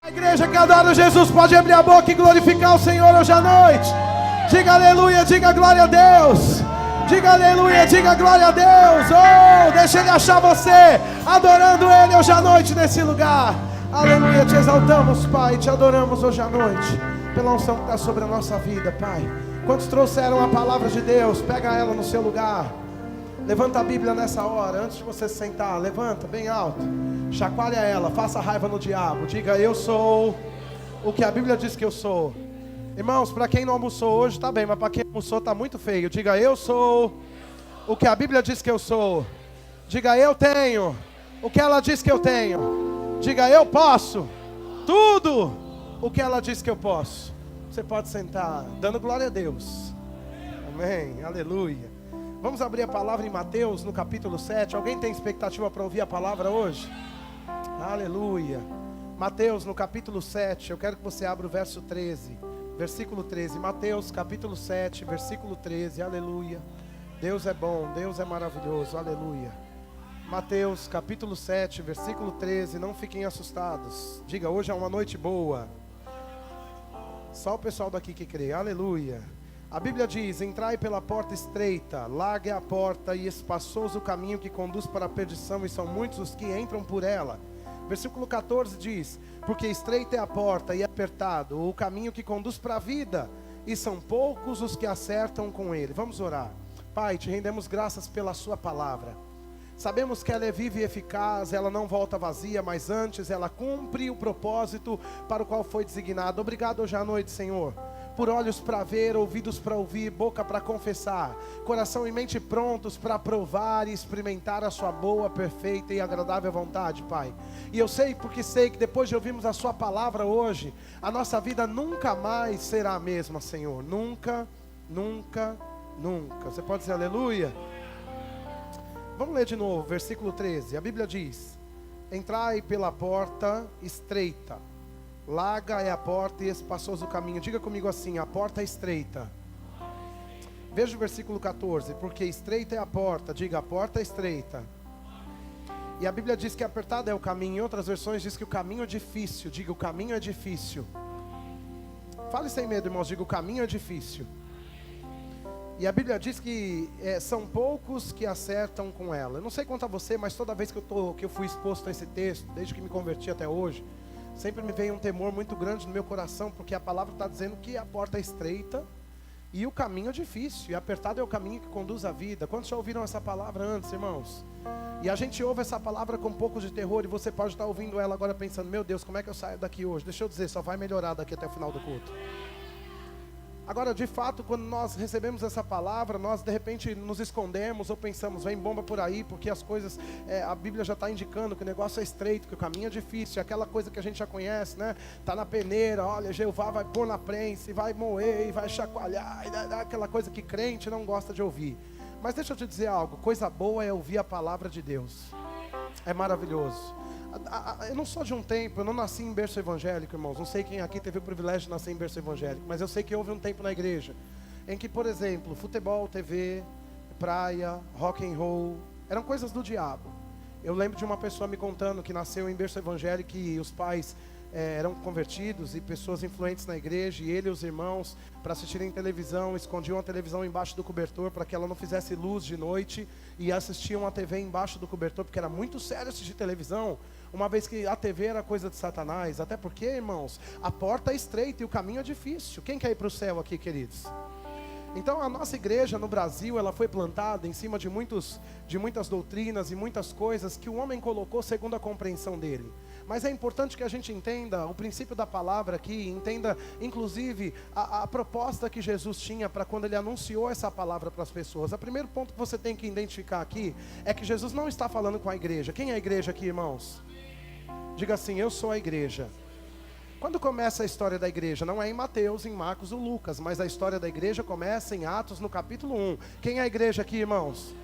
A igreja que adora Jesus pode abrir a boca e glorificar o Senhor hoje à noite. Diga aleluia, diga glória a Deus. Diga aleluia, diga glória a Deus. Oh, deixa Ele achar você adorando Ele hoje à noite nesse lugar. Aleluia, te exaltamos, Pai, te adoramos hoje à noite pela unção que está sobre a nossa vida, Pai. Quantos trouxeram a palavra de Deus? Pega ela no seu lugar. Levanta a Bíblia nessa hora, antes de você se sentar. Levanta bem alto, chacoalha ela, faça raiva no diabo. Diga, eu sou o que a Bíblia diz que eu sou. Irmãos, para quem não almoçou hoje, tá bem, mas para quem almoçou tá muito feio. Diga, eu sou o que a Bíblia diz que eu sou. Diga, eu tenho o que ela diz que eu tenho. Diga, eu posso tudo o que ela diz que eu posso. Você pode sentar, dando glória a Deus. Amém, aleluia. Vamos abrir a palavra em Mateus, no capítulo 7. Alguém tem expectativa para ouvir a palavra hoje? Aleluia. Mateus, no capítulo 7, eu quero que você abra o verso 13. Versículo 13, Mateus capítulo 7, versículo 13, aleluia. Deus é bom, Deus é maravilhoso, aleluia. Mateus capítulo 7, versículo 13, não fiquem assustados. Diga, hoje é uma noite boa. Só o pessoal daqui que crê, aleluia. A Bíblia diz, entrai pela porta estreita, larga é a porta e espaçoso o caminho que conduz para a perdição, e são muitos os que entram por ela. Versículo 14 diz, porque estreita é a porta e apertado o caminho que conduz para a vida, e são poucos os que acertam com ele. Vamos orar. Pai, te rendemos graças pela sua palavra. Sabemos que ela é viva e eficaz, ela não volta vazia, mas antes ela cumpre o propósito para o qual foi designada. Obrigado hoje à noite, Senhor, por olhos para ver, ouvidos para ouvir, boca para confessar, coração e mente prontos para provar e experimentar a sua boa, perfeita e agradável vontade, Pai. E eu sei, porque sei que depois de ouvirmos a sua palavra hoje, a nossa vida nunca mais será a mesma, Senhor. Nunca, nunca, nunca. Você pode dizer aleluia? Vamos ler de novo, versículo 13. A Bíblia diz, entrai pela porta estreita, larga é a porta e espaçoso o caminho. Diga comigo assim, a porta é estreita. Veja o versículo 14, porque estreita é a porta. Diga, a porta é estreita. E a Bíblia diz que apertado é o caminho. Em outras versões diz que o caminho é difícil. Diga, o caminho é difícil. Fale sem medo, irmãos, diga, o caminho é difícil. E a Bíblia diz que são poucos que acertam com ela. Eu não sei quanto a você, mas toda vez que eu fui exposto a esse texto, desde que me converti até hoje, sempre me veio um temor muito grande no meu coração, porque a palavra está dizendo que a porta é estreita e o caminho é difícil, e apertado é o caminho que conduz à vida. Quantos já ouviram essa palavra antes, irmãos? E a gente ouve essa palavra com um pouco de terror, e você pode estar ouvindo ela agora pensando, meu Deus, como é que eu saio daqui hoje? Deixa eu dizer, só vai melhorar daqui até o final do culto. Agora, de fato, quando nós recebemos essa palavra, nós de repente nos escondemos ou pensamos, vem bomba por aí, porque as coisas, a Bíblia já está indicando que o negócio é estreito, que o caminho é difícil, aquela coisa que a gente já conhece, né? Está na peneira, olha, Jeová vai pôr na prensa, e vai moer, e vai chacoalhar, e dá aquela coisa que crente não gosta de ouvir. Mas deixa eu te dizer algo, coisa boa é ouvir a palavra de Deus, é maravilhoso. Eu não sou de um tempo, eu não nasci em berço evangélico, irmãos. Não sei quem aqui teve o privilégio de nascer em berço evangélico, mas eu sei que houve um tempo na igreja em que, por exemplo, futebol, TV, praia, rock and roll, eram coisas do diabo. Eu lembro de uma pessoa me contando que nasceu em berço evangélico e os pais eram convertidos e pessoas influentes na igreja, e ele e os irmãos, para assistirem televisão, escondiam a televisão embaixo do cobertor para que ela não fizesse luz de noite, e assistiam a TV embaixo do cobertor, porque era muito sério assistir televisão, uma vez que a TV era coisa de Satanás. Até porque, irmãos, a porta é estreita e o caminho é difícil. Quem quer ir para o céu aqui, queridos? Então a nossa igreja no Brasil, ela foi plantada em cima de muitas doutrinas e muitas coisas que o homem colocou segundo a compreensão dele. Mas é importante que a gente entenda o princípio da palavra aqui, entenda inclusive a proposta que Jesus tinha para quando ele anunciou essa palavra para as pessoas. O primeiro ponto que você tem que identificar aqui é que Jesus não está falando com a igreja. Quem é a igreja aqui, irmãos? Diga assim, eu sou a igreja. Quando começa a história da igreja? Não é em Mateus, em Marcos ou Lucas, mas a história da igreja começa em Atos, no capítulo 1. Quem é a igreja aqui, irmãos?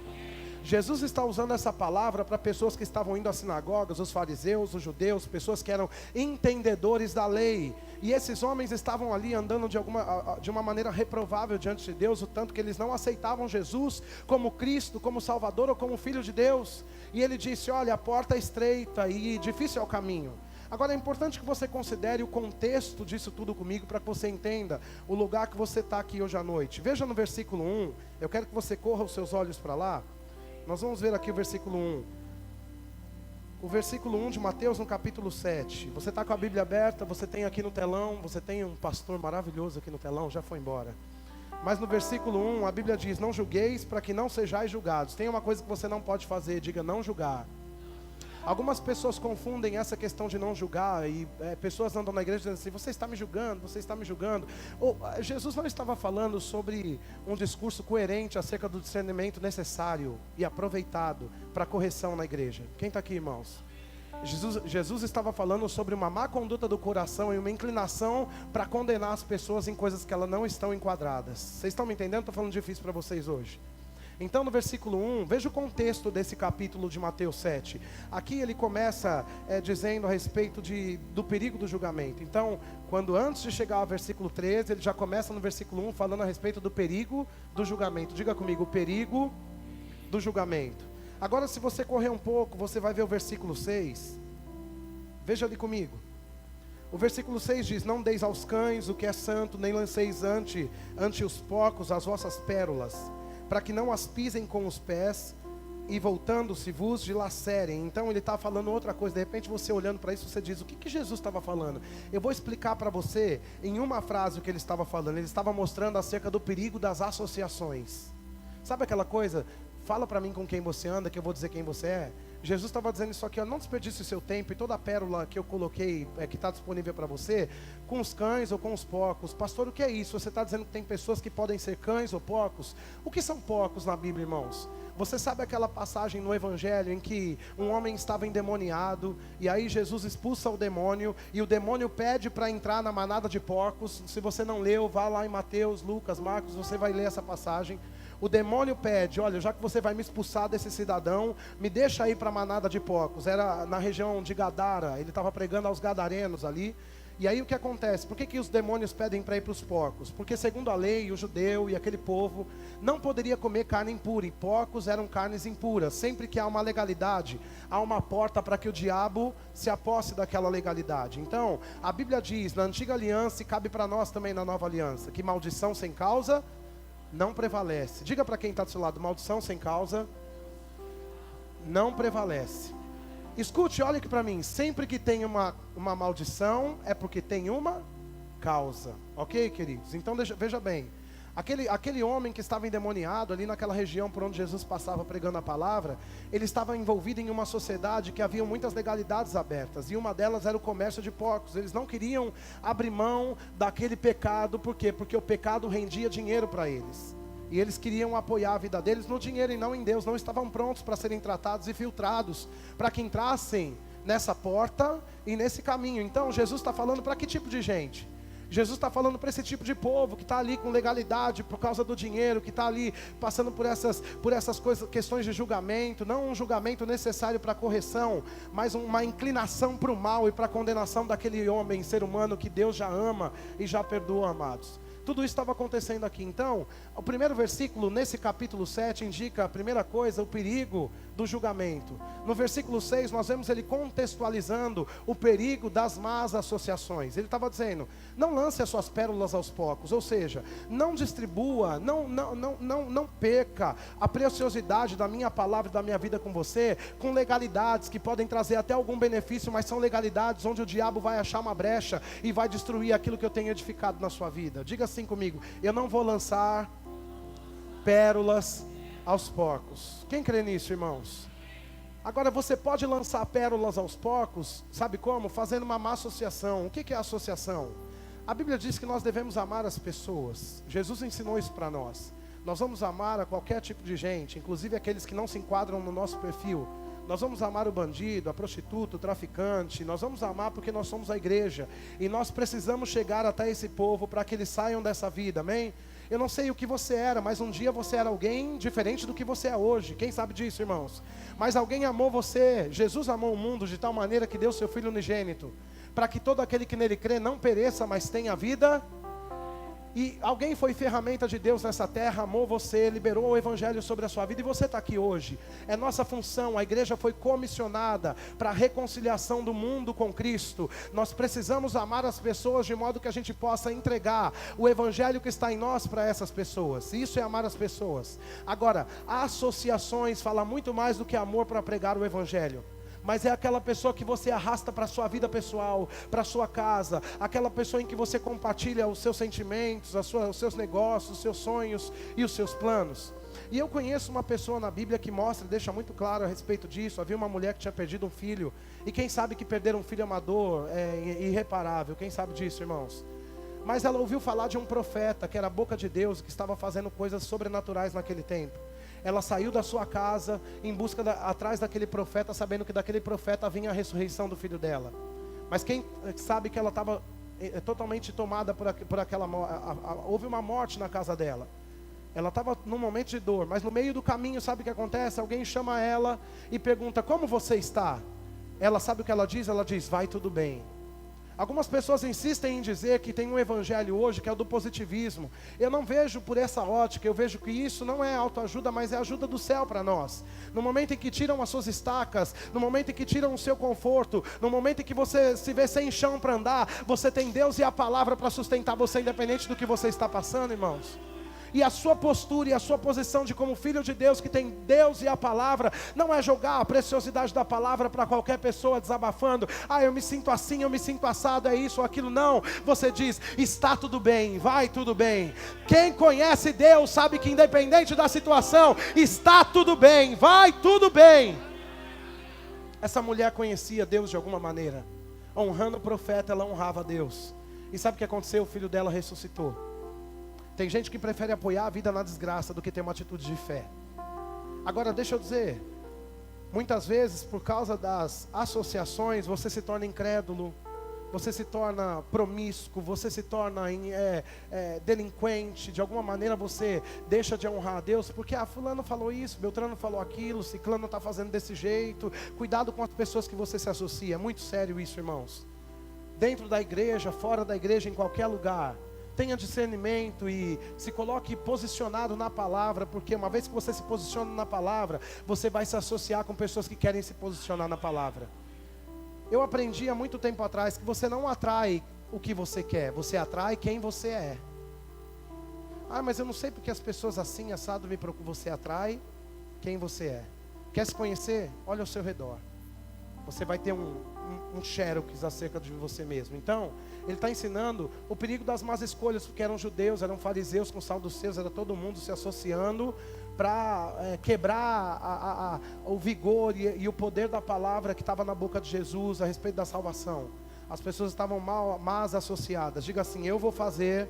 Jesus está usando essa palavra para pessoas que estavam indo às sinagogas, os fariseus, os judeus, pessoas que eram entendedores da lei. E esses homens estavam ali andando de uma maneira reprovável diante de Deus, o tanto que eles não aceitavam Jesus como Cristo, como Salvador ou como Filho de Deus. E ele disse, olha, a porta é estreita e difícil é o caminho. Agora é importante que você considere o contexto disso tudo comigo, para que você entenda o lugar que você está aqui hoje à noite. Veja no versículo 1, eu quero que você corra os seus olhos para lá. Nós vamos ver aqui o versículo 1. O versículo 1 de Mateus, no capítulo 7. Você está com a Bíblia aberta, você tem aqui no telão, você tem um pastor maravilhoso aqui no telão, já foi embora. Mas no versículo 1, a Bíblia diz: não julgueis para que não sejais julgados. Tem uma coisa que você não pode fazer, diga não julgar. Algumas pessoas confundem essa questão de não julgar, e pessoas andam na igreja dizendo assim: você está me julgando, você está me julgando. Jesus não estava falando sobre um discurso coerente acerca do discernimento necessário e aproveitado para correção na igreja. Quem está aqui, irmãos? Jesus estava falando sobre uma má conduta do coração e uma inclinação para condenar as pessoas em coisas que elas não estão enquadradas. Vocês estão me entendendo? Estou falando difícil para vocês hoje. Então no versículo 1, veja o contexto desse capítulo de Mateus 7. Aqui ele começa dizendo a respeito do perigo do julgamento. Então, quando antes de chegar ao versículo 13, ele já começa no versículo 1 falando a respeito do perigo do julgamento. Diga comigo, o perigo do julgamento. Agora, se você correr um pouco, você vai ver o versículo 6. Veja ali comigo. O versículo 6 diz: não deis aos cães o que é santo, nem lanceis ante os porcos as vossas pérolas, para que não as pisem com os pés, e voltando-se vos dilacerem. Então ele está falando outra coisa. De repente você olhando para isso, você diz: o que Jesus estava falando? Eu vou explicar para você em uma frase o que ele estava falando. Ele estava mostrando acerca do perigo das associações. Sabe aquela coisa? Fala para mim com quem você anda, que eu vou dizer quem você é. Jesus estava dizendo isso aqui: ó, não desperdice o seu tempo e toda a pérola que eu coloquei, que está disponível para você, com os cães ou com os porcos. Pastor, o que é isso? Você está dizendo que tem pessoas que podem ser cães ou porcos? O que são porcos na Bíblia, irmãos? Você sabe aquela passagem no Evangelho em que um homem estava endemoniado, e aí Jesus expulsa o demônio, e o demônio pede para entrar na manada de porcos? Se você não leu, vá lá em Mateus, Lucas, Marcos, você vai ler essa passagem. O demônio pede: olha, já que você vai me expulsar desse cidadão, me deixa ir para a manada de porcos. Era na região de Gadara, ele estava pregando aos gadarenos ali. E aí o que acontece? Por que os demônios pedem para ir para os porcos? Porque segundo a lei, o judeu e aquele povo não poderia comer carne impura, e porcos eram carnes impuras. Sempre que há uma legalidade, há uma porta para que o diabo se aposse daquela legalidade. Então, a Bíblia diz, na antiga aliança, e cabe para nós também na nova aliança, que maldição sem causa não prevalece. Diga para quem está do seu lado: maldição sem causa não prevalece. Escute, olha aqui para mim: sempre que tem uma maldição, é porque tem uma causa. Ok, queridos? Então veja bem, aquele homem que estava endemoniado ali naquela região por onde Jesus passava pregando a palavra, ele estava envolvido em uma sociedade que havia muitas legalidades abertas, e uma delas era o comércio de porcos. Eles não queriam abrir mão daquele pecado. Por quê? Porque o pecado rendia dinheiro para eles, e eles queriam apoiar a vida deles no dinheiro e não em Deus. Não estavam prontos para serem tratados e filtrados, para que entrassem nessa porta e nesse caminho. Então Jesus está falando para que tipo de gente? Jesus está falando para esse tipo de povo que está ali com legalidade por causa do dinheiro, que está ali passando por essas coisas, questões de julgamento, não um julgamento necessário para correção, mas uma inclinação para o mal e para a condenação daquele homem, ser humano que Deus já ama e já perdoa, amados. Tudo isso estava acontecendo aqui. Então, o primeiro versículo nesse capítulo 7 indica a primeira coisa, o perigo do julgamento. No versículo 6 nós vemos ele contextualizando o perigo das más associações. Ele estava dizendo: não lance as suas pérolas aos porcos, ou seja, não distribua, não perca a preciosidade da minha palavra e da minha vida com você, com legalidades que podem trazer até algum benefício, mas são legalidades onde o diabo vai achar uma brecha e vai destruir aquilo que eu tenho edificado na sua vida. Diga assim comigo: eu não vou lançar pérolas aos porcos. Quem crê nisso, irmãos? Agora, você pode lançar pérolas aos porcos, sabe como? Fazendo uma má associação. O que é associação? A Bíblia diz que nós devemos amar as pessoas. Jesus ensinou isso para nós. Nós vamos amar a qualquer tipo de gente, inclusive aqueles que não se enquadram no nosso perfil. Nós vamos amar o bandido, a prostituta, o traficante. Nós vamos amar porque nós somos a igreja, e nós precisamos chegar até esse povo para que eles saiam dessa vida, amém? Eu não sei o que você era, mas um dia você era alguém diferente do que você é hoje. Quem sabe disso, irmãos? Mas alguém amou você. Jesus amou o mundo de tal maneira que deu seu Filho unigênito, para que todo aquele que nele crê não pereça, mas tenha vida E alguém foi ferramenta de Deus nessa terra, amou você, liberou o evangelho sobre a sua vida, e você está aqui hoje. É nossa função, a igreja foi comissionada para a reconciliação do mundo com Cristo. Nós precisamos amar as pessoas de modo que a gente possa entregar o evangelho que está em nós para essas pessoas. Isso é amar as pessoas. Agora, associações falam muito mais do que amor para pregar o evangelho. Mas é aquela pessoa que você arrasta para a sua vida pessoal, para a sua casa, aquela pessoa em que você compartilha os seus sentimentos, os seus negócios, os seus sonhos e os seus planos. E eu conheço uma pessoa na Bíblia que mostra, deixa muito claro a respeito disso. Havia uma mulher que tinha perdido um filho, e quem sabe que perder um filho amador é irreparável, quem sabe disso, irmãos? Mas ela ouviu falar de um profeta, que era a boca de Deus, que estava fazendo coisas sobrenaturais naquele tempo. Ela saiu da sua casa em busca atrás daquele profeta, sabendo que daquele profeta vinha a ressurreição do filho dela. Mas quem sabe que ela estava totalmente tomada por aquela... houve uma morte na casa dela. Ela estava num momento de dor, mas no meio do caminho, sabe o que acontece? Alguém chama ela e pergunta: como você está? Ela sabe o que ela diz? Ela diz: vai tudo bem. Algumas pessoas insistem em dizer que tem um evangelho hoje que é o do positivismo. Eu não vejo por essa ótica, eu vejo que isso não é autoajuda, mas é ajuda do céu para nós. No momento em que tiram as suas estacas, no momento em que tiram o seu conforto, no momento em que você se vê sem chão para andar, você tem Deus e a palavra para sustentar você, independente do que você está passando, irmãos. E a sua postura e a sua posição de como filho de Deus, que tem Deus e a palavra, não é jogar a preciosidade da palavra para qualquer pessoa desabafando: ah, eu me sinto assim, eu me sinto assado, é isso ou aquilo. Não, você diz: está tudo bem, vai tudo bem. Quem conhece Deus sabe que independente da situação, está tudo bem, vai tudo bem. Essa mulher conhecia Deus de alguma maneira. Honrando o profeta, ela honrava Deus. E sabe o que aconteceu? O filho dela ressuscitou. Tem gente que prefere apoiar a vida na desgraça do que ter uma atitude de fé. Agora, deixa eu dizer, muitas vezes, por causa das associações, você se torna incrédulo, você se torna promíscuo, você se torna delinquente. De alguma maneira você deixa de honrar a Deus, porque fulano falou isso, Beltrano falou aquilo, ciclano está fazendo desse jeito. Cuidado com as pessoas que você se associa, é muito sério isso, irmãos. Dentro da igreja, fora da igreja, em qualquer lugar. Tenha discernimento e se coloque posicionado na palavra, porque uma vez que você se posiciona na palavra, você vai se associar com pessoas que querem se posicionar na palavra. Eu aprendi há muito tempo atrás que você não atrai o que você quer, você atrai quem você é. Ah, mas eu não sei porque as pessoas assim, assado, me procuram. Você atrai quem você é. Quer se conhecer? Olha ao seu redor. Você vai ter um xerox acerca de você mesmo. Então, ele está ensinando o perigo das más escolhas, porque eram judeus, eram fariseus com sal dos seus, era todo mundo se associando para quebrar o vigor e o poder da palavra que estava na boca de Jesus a respeito da salvação. As pessoas estavam más associadas. Diga assim: eu vou fazer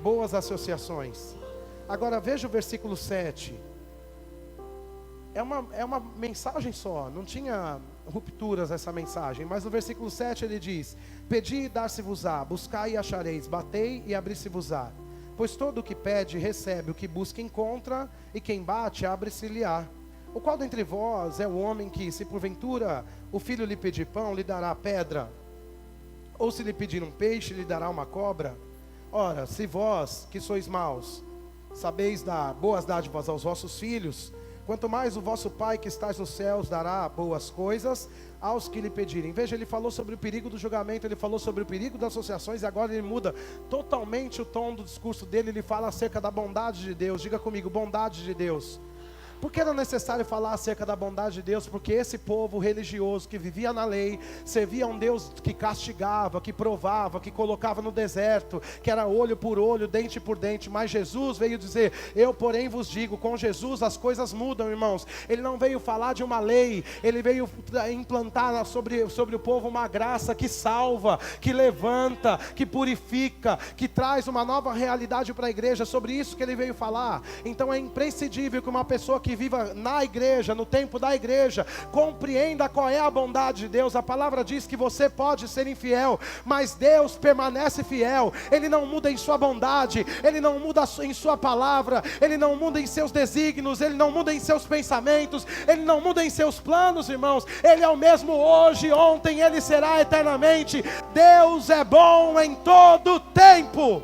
boas associações. Agora veja o versículo 7. É uma mensagem só, não tinha rupturas essa mensagem, mas no versículo 7 ele diz: pedi e dar-se-vos-á, buscai e achareis, batei e abri-se-vos-á. Pois todo o que pede recebe, o que busca encontra, e quem bate abre-se-lhe-á. O qual dentre vós é o homem que, se porventura o filho lhe pedir pão, lhe dará pedra? Ou se lhe pedir um peixe, lhe dará uma cobra? Ora, se vós, que sois maus, sabeis dar boas dádivas aos vossos filhos, quanto mais o vosso Pai que estás nos céus dará boas coisas aos que lhe pedirem. Veja, ele falou sobre o perigo do julgamento, ele falou sobre o perigo das associações, e agora ele muda totalmente o tom do discurso dele. Ele fala acerca da bondade de Deus. Diga comigo: bondade de Deus. Por que era necessário falar acerca da bondade de Deus? Porque esse povo religioso que vivia na lei, servia a um Deus que castigava, que provava, que colocava no deserto, que era olho por olho, dente por dente. Mas Jesus veio dizer: eu porém vos digo. Com Jesus as coisas mudam, irmãos. Ele não veio falar de uma lei, ele veio implantar sobre o povo uma graça que salva, que levanta, que purifica, que traz uma nova realidade para a igreja. Sobre isso que ele veio falar. Então é imprescindível que uma pessoa que viva na igreja, no tempo da igreja, compreenda qual é a bondade de Deus. A palavra diz que você pode ser infiel, mas Deus permanece fiel. Ele não muda em sua bondade, Ele não muda em sua palavra, Ele não muda em seus desígnios, Ele não muda em seus pensamentos, Ele não muda em seus planos, irmãos. Ele é o mesmo hoje, ontem, Ele será eternamente. Deus é bom em todo tempo.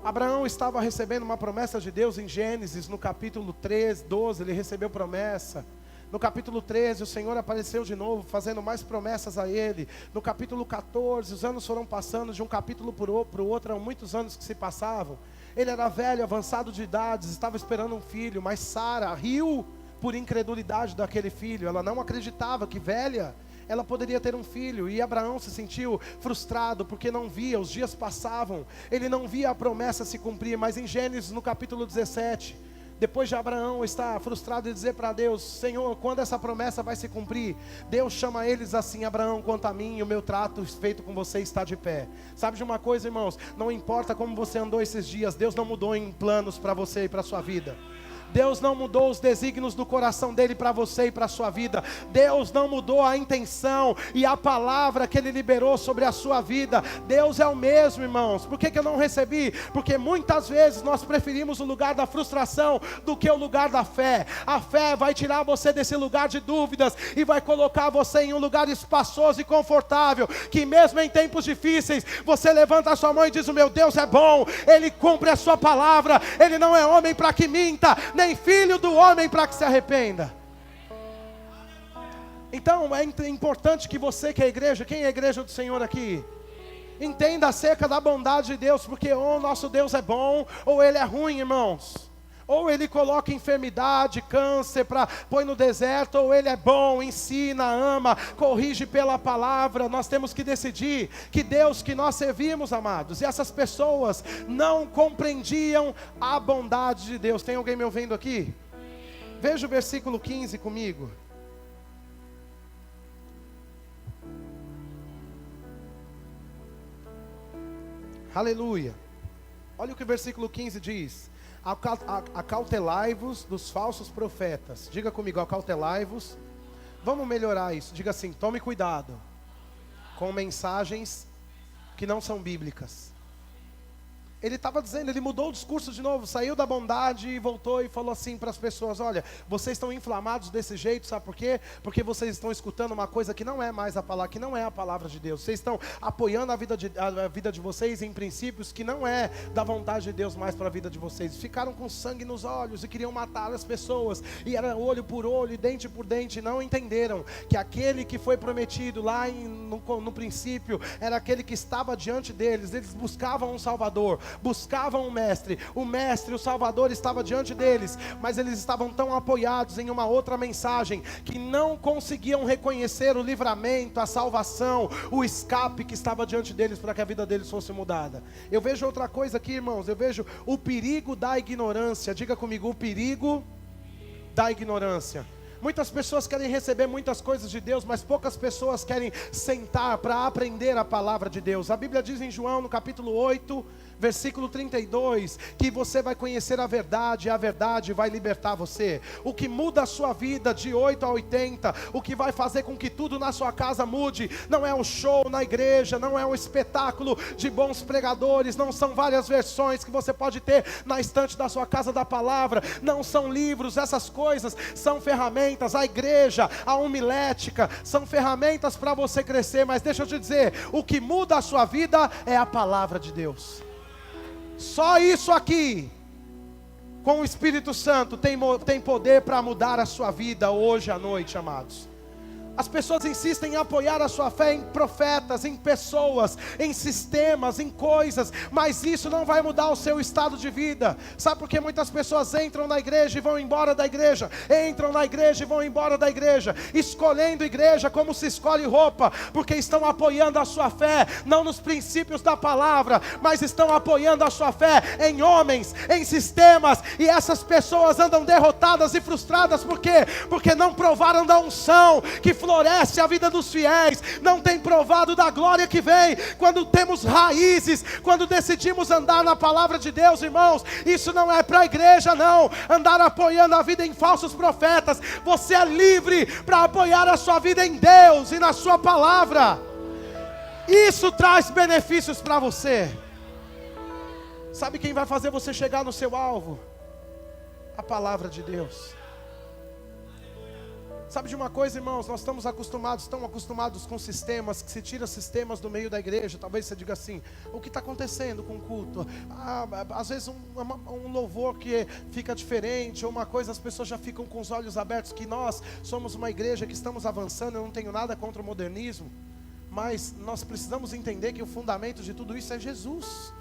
Abraão estava recebendo uma promessa de Deus em Gênesis, no capítulo 13, 12, ele recebeu promessa. No capítulo 13, o Senhor apareceu de novo, fazendo mais promessas a ele. No capítulo 14, os anos foram passando de um capítulo para o outro, eram muitos anos que se passavam. Ele era velho, avançado de idades, estava esperando um filho, mas Sara riu por incredulidade daquele filho. Ela não acreditava que velha ela poderia ter um filho, e Abraão se sentiu frustrado, porque não via, os dias passavam, ele não via a promessa se cumprir. Mas em Gênesis, no capítulo 17, depois de Abraão estar frustrado e dizer para Deus: Senhor, quando essa promessa vai se cumprir? Deus chama eles assim: Abraão, quanto a mim, o meu trato feito com você está de pé. Sabe de uma coisa, irmãos? Não importa como você andou esses dias, Deus não mudou em planos para você e para a sua vida. Deus não mudou os desígnios do coração dele para você e para a sua vida. Deus não mudou a intenção e a palavra que ele liberou sobre a sua vida. Deus é o mesmo, irmãos. Por que eu não recebi? Porque muitas vezes nós preferimos o lugar da frustração do que o lugar da fé. A fé vai tirar você desse lugar de dúvidas e vai colocar você em um lugar espaçoso e confortável, que mesmo em tempos difíceis, você levanta a sua mão e diz: o meu Deus é bom, Ele cumpre a sua palavra, Ele não é homem para que minta, nem filho do homem para que se arrependa. Então é importante que você, que é a igreja, quem é a igreja do Senhor aqui, entenda acerca da bondade de Deus, porque ou nosso Deus é bom, ou Ele é ruim, irmãos. Ou Ele coloca enfermidade, câncer, põe no deserto, ou Ele é bom, ensina, ama, corrige pela palavra. Nós temos que decidir que Deus que nós servimos, amados, e essas pessoas não compreendiam a bondade de Deus. Tem alguém me ouvindo aqui? Veja o versículo 15 comigo. Aleluia. Olha o que o versículo 15 diz: acautelai-vos dos falsos profetas. Diga comigo: acautelai-vos. Vamos melhorar isso. Diga assim: tome cuidado com mensagens que não são bíblicas. Ele estava dizendo, ele mudou o discurso de novo, saiu da bondade e voltou e falou assim para as pessoas: olha, vocês estão inflamados desse jeito, sabe por quê? Porque vocês estão escutando uma coisa que não é mais a palavra, que não é a palavra de Deus. Vocês estão apoiando a vida de vocês em princípios que não é da vontade de Deus mais para a vida de vocês. Ficaram com sangue nos olhos e queriam matar as pessoas, e era olho por olho e dente por dente. Não entenderam que aquele que foi prometido lá no princípio era aquele que estava diante deles. Eles buscavam um Salvador, buscavam um mestre, o Salvador estava diante deles, mas eles estavam tão apoiados em uma outra mensagem, que não conseguiam reconhecer o livramento, a salvação, o escape que estava diante deles, para que a vida deles fosse mudada. Eu vejo outra coisa aqui, irmãos, eu vejo o perigo da ignorância. Diga comigo: o perigo da ignorância. Muitas pessoas querem receber muitas coisas de Deus, mas poucas pessoas querem sentar para aprender a palavra de Deus. A Bíblia diz em João, no capítulo 8, versículo 32, que você vai conhecer a verdade, e a verdade vai libertar você. O que muda a sua vida de 8 a 80, o que vai fazer com que tudo na sua casa mude, não é um show na igreja, não é um espetáculo de bons pregadores, não são várias versões que você pode ter na estante da sua casa da palavra, não são livros. Essas coisas são ferramentas. A igreja, a homilética, são ferramentas para você crescer. Mas deixa eu te dizer, o que muda a sua vida é a palavra de Deus. Só isso aqui, com o Espírito Santo, tem poder para mudar a sua vida hoje à noite, amados. As pessoas insistem em apoiar a sua fé em profetas, em pessoas, em sistemas, em coisas, mas isso não vai mudar o seu estado de vida. Sabe por que muitas pessoas entram na igreja e vão embora da igreja? Entram na igreja e vão embora da igreja, escolhendo igreja como se escolhe roupa, porque estão apoiando a sua fé, não nos princípios da palavra, mas estão apoiando a sua fé em homens, em sistemas, e essas pessoas andam derrotadas e frustradas. Por quê? Porque não provaram da unção que floresce a vida dos fiéis, não tem provado da glória que vem quando temos raízes, quando decidimos andar na palavra de Deus, irmãos. Isso não é para a igreja, não, andar apoiando a vida em falsos profetas. Você é livre para apoiar a sua vida em Deus e na sua palavra. Isso traz benefícios para você. Sabe quem vai fazer você chegar no seu alvo? A palavra de Deus. Sabe de uma coisa, irmãos? Nós estamos tão acostumados com sistemas, que se tira sistemas do meio da igreja. Talvez você diga assim: o que está acontecendo com o culto? Às vezes um louvor que fica diferente, ou uma coisa, as pessoas já ficam com os olhos abertos, que nós somos uma igreja que estamos avançando. Eu não tenho nada contra o modernismo, mas nós precisamos entender que o fundamento de tudo isso é Jesus.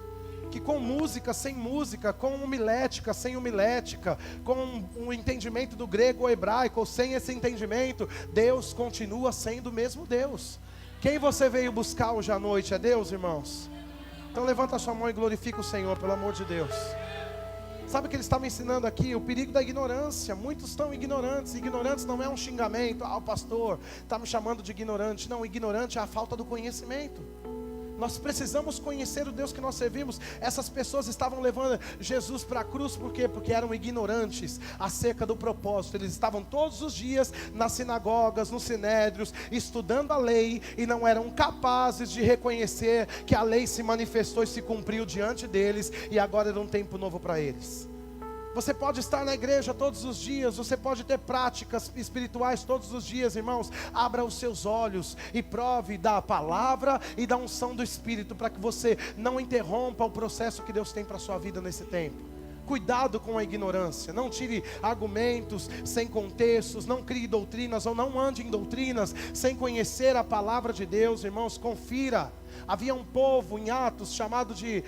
Que com música, sem música, com homilética, sem homilética, com um entendimento do grego ou hebraico, ou sem esse entendimento, Deus continua sendo o mesmo Deus. Quem você veio buscar hoje à noite? É Deus, irmãos? Então levanta a sua mão e glorifica o Senhor, pelo amor de Deus. Sabe o que ele estava ensinando aqui? O perigo da ignorância. Muitos estão ignorantes. Ignorantes não é um xingamento: o pastor está me chamando de ignorante. Não, ignorante é a falta do conhecimento. Nós precisamos conhecer o Deus que nós servimos. Essas pessoas estavam levando Jesus para a cruz, por quê? Porque eram ignorantes acerca do propósito. Eles estavam todos os dias nas sinagogas, nos sinédrios, estudando a lei, e não eram capazes de reconhecer que a lei se manifestou e se cumpriu diante deles, e agora era um tempo novo para eles. Você pode estar na igreja todos os dias, você pode ter práticas espirituais todos os dias, irmãos. Abra os seus olhos e prove da palavra e da unção do Espírito, para que você não interrompa o processo que Deus tem para a sua vida nesse tempo. Cuidado com a ignorância. Não tire argumentos sem contextos, não crie doutrinas, ou não ande em doutrinas sem conhecer a palavra de Deus, irmãos. Confira. Havia um povo em Atos chamado de,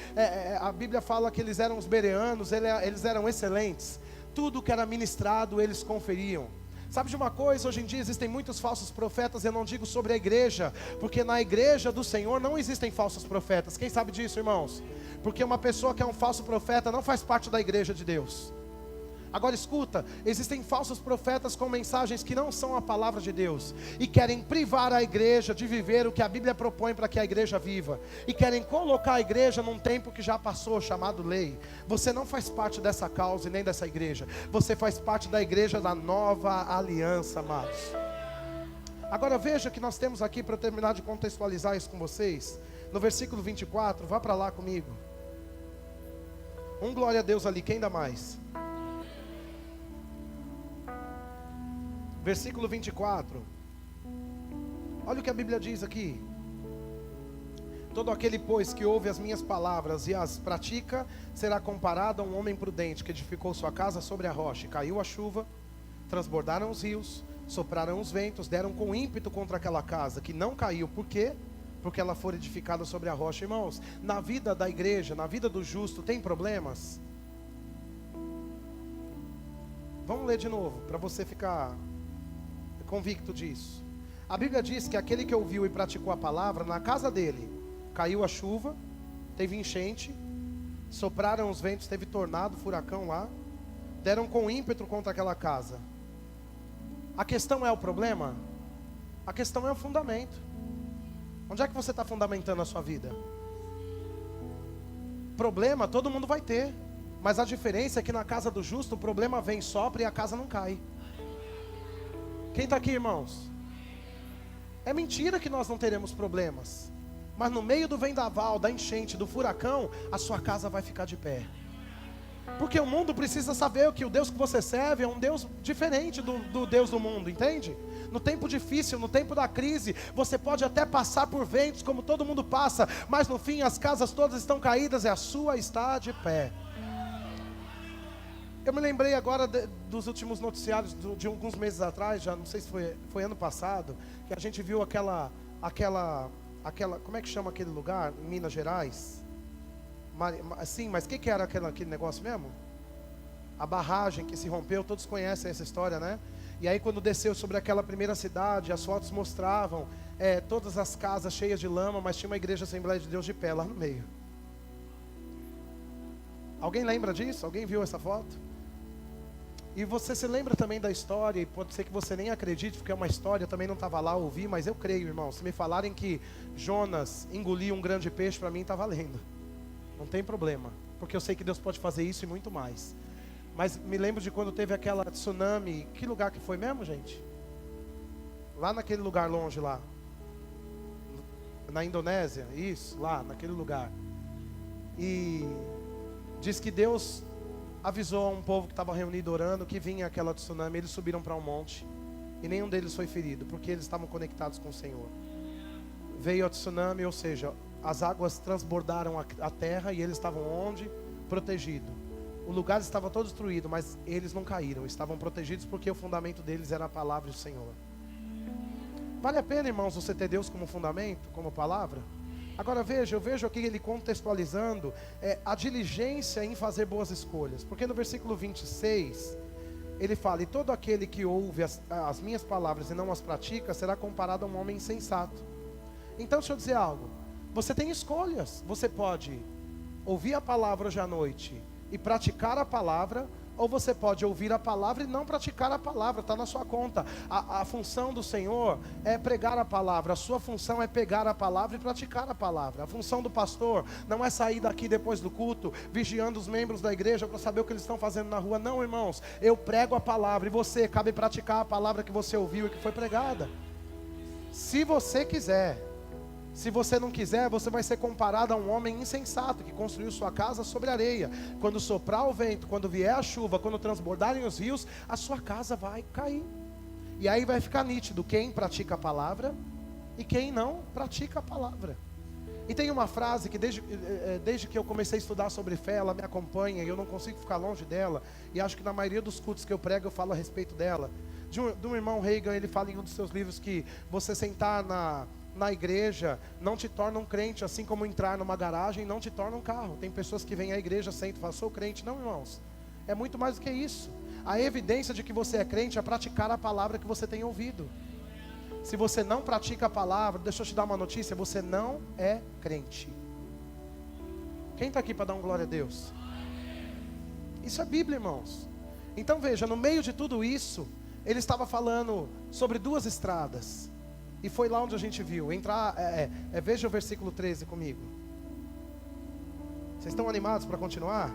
a Bíblia fala que eles eram os bereanos. Eles eram excelentes. Tudo que era ministrado eles conferiam. Sabe de uma coisa? Hoje em dia existem muitos falsos profetas. Eu não digo sobre a igreja, porque na igreja do Senhor não existem falsos profetas. Quem sabe disso, irmãos? Porque uma pessoa que é um falso profeta não faz parte da igreja de Deus. Agora escuta, existem falsos profetas com mensagens que não são a palavra de Deus, e querem privar a igreja de viver o que a Bíblia propõe para que a igreja viva, e querem colocar a igreja num tempo que já passou, chamado lei. Você não faz parte dessa causa e nem dessa igreja. Você faz parte da igreja da nova aliança, amados. Agora veja que nós temos aqui, para terminar de contextualizar isso com vocês, no versículo 24, vá para lá comigo. Glória a Deus ali, quem dá mais? Versículo 24. Olha o que a Bíblia diz aqui: todo aquele, pois, que ouve as minhas palavras e as pratica, será comparado a um homem prudente que edificou sua casa sobre a rocha. E caiu a chuva, transbordaram os rios, sopraram os ventos, deram com ímpeto contra aquela casa, que não caiu. Por quê? Porque ela foi edificada sobre a rocha. Irmãos, na vida da igreja, na vida do justo, tem problemas? Vamos ler de novo, para você ficar convicto disso. A Bíblia diz que aquele que ouviu e praticou a palavra, na casa dele caiu a chuva, teve enchente, sopraram os ventos, teve tornado, furacão lá, deram com ímpeto contra aquela casa. A questão é o problema? A questão é o fundamento. Onde é que você está fundamentando a sua vida? Problema todo mundo vai ter, mas a diferença é que na casa do justo o problema vem, sopra e a casa não cai. Quem está aqui, irmãos? É mentira que nós não teremos problemas, mas no meio do vendaval, da enchente, do furacão, a sua casa vai ficar de pé. Porque o mundo precisa saber que o Deus que você serve é um Deus diferente do Deus do mundo, entende? No tempo difícil, no tempo da crise, você pode até passar por ventos como todo mundo passa, mas no fim as casas todas estão caídas e a sua está de pé. Eu me lembrei agora dos últimos noticiários de alguns meses atrás, já não sei se foi ano passado, que a gente viu aquela, como é que chama aquele lugar? Em Minas Gerais? Sim, mas o que era aquele negócio mesmo? A barragem que se rompeu, todos conhecem essa história, né? E aí quando desceu sobre aquela primeira cidade, as fotos mostravam todas as casas cheias de lama, mas tinha uma igreja Assembleia de Deus de pé lá no meio. Alguém lembra disso? Alguém viu essa foto? E você se lembra também da história, e pode ser que você nem acredite, porque é uma história, eu também não estava lá a ouvir, mas eu creio, irmão. Se me falarem que Jonas engoliu um grande peixe, para mim está valendo. Não tem problema, porque eu sei que Deus pode fazer isso e muito mais. Mas me lembro de quando teve aquela tsunami. Que lugar que foi mesmo, gente? Lá naquele lugar longe lá, na Indonésia, isso, lá naquele lugar. E diz que Deus avisou a um povo que estava reunido orando que vinha aquela tsunami. Eles subiram para um monte e nenhum deles foi ferido, porque eles estavam conectados com o Senhor. Veio o tsunami, ou seja, as águas transbordaram a terra, e eles estavam onde? Protegidos. O lugar estava todo destruído, mas eles não caíram, estavam protegidos porque o fundamento deles era a palavra do Senhor. Vale a pena, irmãos, você ter Deus como fundamento, como palavra? Agora veja, eu vejo aqui ele contextualizando a diligência em fazer boas escolhas, porque no versículo 26, ele fala: e todo aquele que ouve as minhas palavras e não as pratica, será comparado a um homem insensato. Então deixa eu dizer algo, você tem escolhas, você pode ouvir a palavra hoje à noite e praticar a palavra, ou você pode ouvir a palavra e não praticar a palavra, está na sua conta. A função do Senhor é pregar a palavra, a sua função é pegar a palavra e praticar a palavra. A função do pastor não é sair daqui depois do culto, vigiando os membros da igreja para saber o que eles estão fazendo na rua. Não, irmãos, eu prego a palavra e você cabe praticar a palavra que você ouviu e que foi pregada. Se você quiser. Se você não quiser, você vai ser comparado a um homem insensato que construiu sua casa sobre areia. Quando soprar o vento, quando vier a chuva, quando transbordarem os rios, a sua casa vai cair. E aí vai ficar nítido quem pratica a palavra e quem não pratica a palavra. E tem uma frase que desde que eu comecei a estudar sobre fé, ela me acompanha e eu não consigo ficar longe dela. E acho que na maioria dos cultos que eu prego, eu falo a respeito dela. De um irmão Reagan, ele fala em um dos seus livros que você sentar na igreja não te torna um crente, assim como entrar numa garagem não te torna um carro. Tem pessoas que vêm à igreja, sentam e falam: sou crente. Não, irmãos, é muito mais do que isso. A evidência de que você é crente é praticar a palavra que você tem ouvido. Se você não pratica a palavra, deixa eu te dar uma notícia, você não é crente. Quem está aqui para dar um glória a Deus? Isso é Bíblia, irmãos. Então veja, no meio de tudo isso, ele estava falando sobre duas estradas. E foi lá onde a gente viu. Veja o versículo 13 comigo. Vocês estão animados para continuar?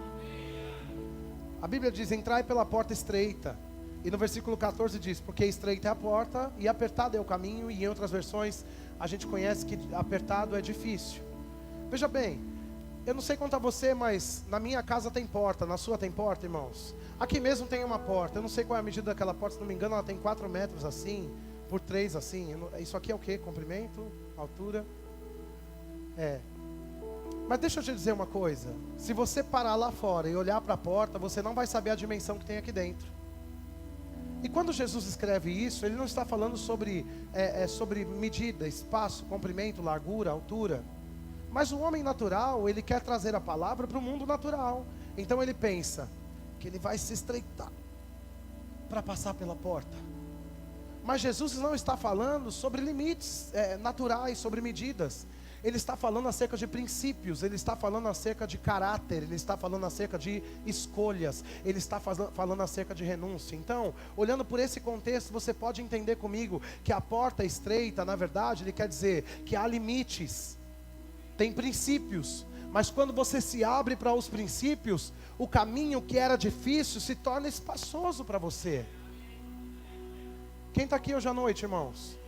A Bíblia diz: entrai pela porta estreita. E no versículo 14 diz: porque estreita é a porta e apertado é o caminho. E em outras versões a gente conhece que apertado é difícil. Veja bem, eu não sei quanto a você, mas na minha casa tem porta. Na sua tem porta, irmãos? Aqui mesmo tem uma porta. Eu não sei qual é a medida daquela porta. Se não me engano, ela tem 4 metros assim, por 3 assim. Isso aqui é o que? Comprimento? Altura? Mas deixa eu te dizer uma coisa. Se você parar lá fora e olhar para a porta, você não vai saber a dimensão que tem aqui dentro. E quando Jesus escreve isso, ele não está falando sobre medida, espaço, comprimento, largura, altura. Mas o homem natural, ele quer trazer a palavra para o mundo natural. Então ele pensa que ele vai se estreitar para passar pela porta. Mas Jesus não está falando sobre limites naturais, sobre medidas. Ele está falando acerca de princípios, ele está falando acerca de caráter, ele está falando acerca de escolhas, ele está falando acerca de renúncia. Então, olhando por esse contexto, você pode entender comigo que a porta estreita, na verdade, ele quer dizer que há limites, tem princípios. Mas quando você se abre para os princípios, o caminho que era difícil se torna espaçoso para você. Quem está aqui hoje à noite, irmãos?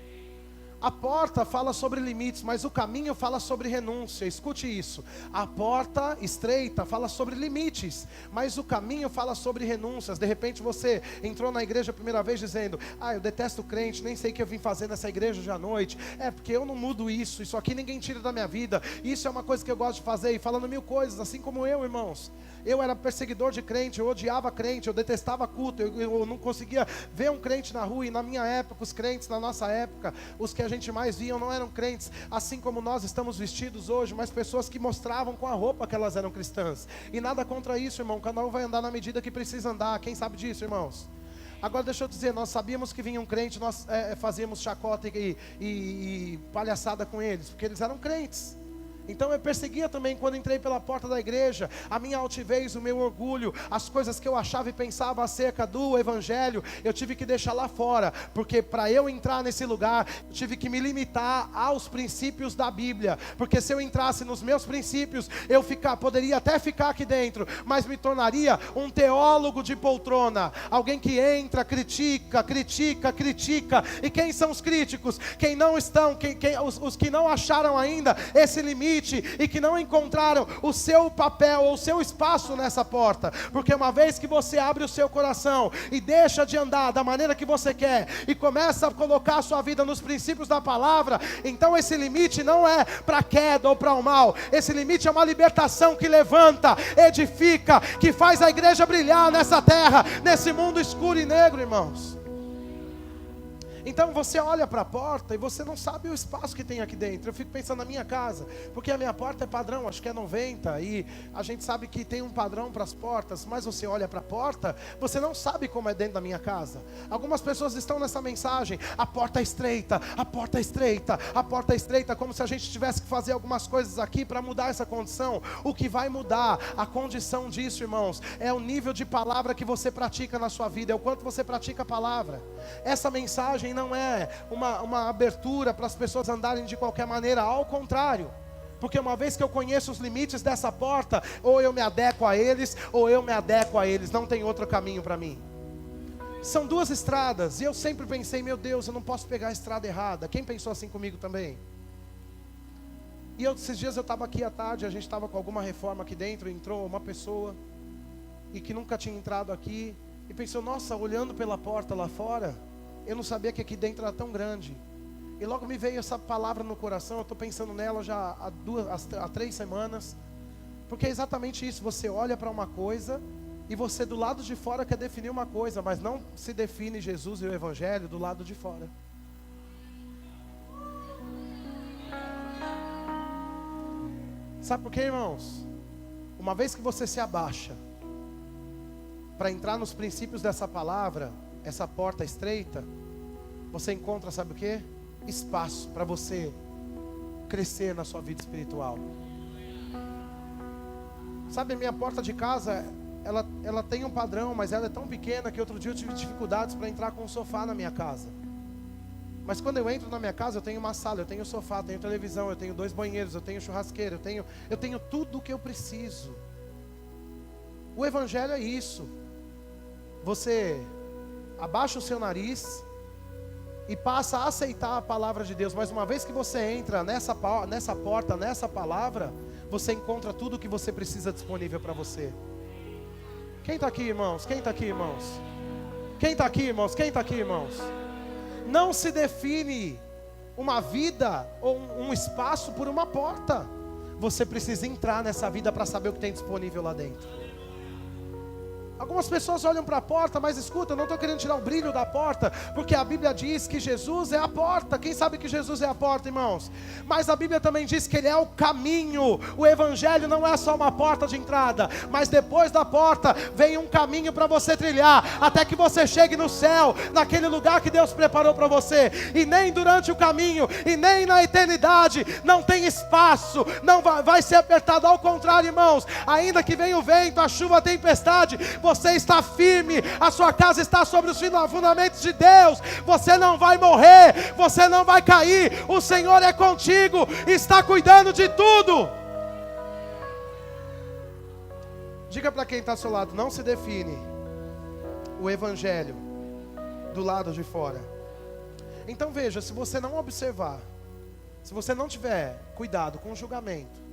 A porta fala sobre limites, mas o caminho fala sobre renúncia. Escute isso. A porta estreita fala sobre limites, mas o caminho fala sobre renúncias. De repente você entrou na igreja a primeira vez dizendo: eu detesto crente, nem sei o que eu vim fazer nessa igreja hoje à noite. Porque eu não mudo isso aqui ninguém tira da minha vida. Isso é uma coisa que eu gosto de fazer. E falando mil coisas, assim como eu, irmãos. Eu era perseguidor de crente, eu odiava crente, eu detestava culto, eu não conseguia ver um crente na rua. E na minha época, os crentes na nossa época, os que a gente mais viam não eram crentes, assim como nós estamos vestidos hoje, mas pessoas que mostravam com a roupa que elas eram cristãs. E nada contra isso, irmão, cada um vai andar na medida que precisa andar. Quem sabe disso, irmãos? Agora deixa eu dizer, nós sabíamos que vinha um crente, nós fazíamos chacota e palhaçada com eles, porque eles eram crentes. Então eu perseguia também quando entrei pela porta da igreja, a minha altivez, o meu orgulho, as coisas que eu achava e pensava acerca do evangelho, eu tive que deixar lá fora, porque para eu entrar nesse lugar, eu tive que me limitar aos princípios da Bíblia, porque se eu entrasse nos meus princípios, poderia até ficar aqui dentro, mas me tornaria um teólogo de poltrona, alguém que entra, critica, e quem são os críticos? Quem não estão, os que não acharam ainda esse limite, limite e que não encontraram o seu papel ou o seu espaço nessa porta. Porque uma vez que você abre o seu coração e deixa de andar da maneira que você quer e começa a colocar a sua vida nos princípios da palavra, então esse limite não é para queda ou para o mal. Esse limite é uma libertação que levanta, edifica, que faz a igreja brilhar nessa terra, nesse mundo escuro e negro, irmãos. Então você olha para a porta e você não sabe o espaço que tem aqui dentro. Eu fico pensando na minha casa, porque a minha porta é padrão, acho que é 90, e a gente sabe que tem um padrão para as portas, mas você olha para a porta, você não sabe como é dentro da minha casa. Algumas pessoas estão nessa mensagem: a porta é estreita, a porta é estreita, a porta é estreita, como se a gente tivesse que fazer algumas coisas aqui para mudar essa condição. O que vai mudar a condição disso, irmãos, é o nível de palavra que você pratica na sua vida, é o quanto você pratica a palavra. Essa mensagem não é uma abertura para as pessoas andarem de qualquer maneira, ao contrário, porque uma vez que eu conheço os limites dessa porta, ou eu me adequo a eles, ou eu me adequo a eles, não tem outro caminho para mim. São duas estradas, e eu sempre pensei: meu Deus, eu não posso pegar a estrada errada. Quem pensou assim comigo também? E esses dias eu estava aqui à tarde, a gente estava com alguma reforma aqui dentro, entrou uma pessoa, e que nunca tinha entrado aqui, e pensou: nossa, olhando pela porta lá fora, eu não sabia que aqui dentro era tão grande. E logo me veio essa palavra no coração. Eu estou pensando nela já há 3 semanas. Porque é exatamente isso. Você olha para uma coisa e você do lado de fora quer definir uma coisa, mas não se define Jesus e o Evangelho do lado de fora. Sabe por quê, irmãos? Uma vez que você se abaixa para entrar nos princípios dessa palavra, essa porta estreita, você encontra, sabe o que? Espaço para você crescer na sua vida espiritual. Sabe, a minha porta de casa, ela tem um padrão, mas ela é tão pequena que outro dia eu tive dificuldades para entrar com um sofá na minha casa. Mas quando eu entro na minha casa, eu tenho uma sala, eu tenho sofá, eu tenho televisão, eu tenho 2 banheiros, eu tenho churrasqueira, eu tenho tudo o que eu preciso. O Evangelho é isso. Você abaixa o seu nariz e passa a aceitar a palavra de Deus. Mas uma vez que você entra nessa porta, nessa palavra, você encontra tudo o que você precisa disponível para você. Quem está aqui, irmãos? Quem está aqui, irmãos? Quem está aqui, irmãos? Quem está aqui, irmãos? Não se define uma vida ou um espaço por uma porta. Você precisa entrar nessa vida para saber o que tem disponível lá dentro. Algumas pessoas olham para a porta, mas escuta, eu não estou querendo tirar o brilho da porta, porque a Bíblia diz que Jesus é a porta. Quem sabe que Jesus é a porta, irmãos? Mas a Bíblia também diz que Ele é o caminho. O Evangelho não é só uma porta de entrada, mas depois da porta vem um caminho para você trilhar, até que você chegue no céu, naquele lugar que Deus preparou para você. E nem durante o caminho, e nem na eternidade, não tem espaço, não vai ser apertado. Ao contrário, irmãos, ainda que venha o vento, a chuva, a tempestade, você está firme, a sua casa está sobre os fundamentos de Deus. Você não vai morrer, você não vai cair. O Senhor é contigo, está cuidando de tudo. Diga para quem está ao seu lado: não se define o Evangelho do lado de fora. Então veja, se você não observar, se você não tiver cuidado com o julgamento,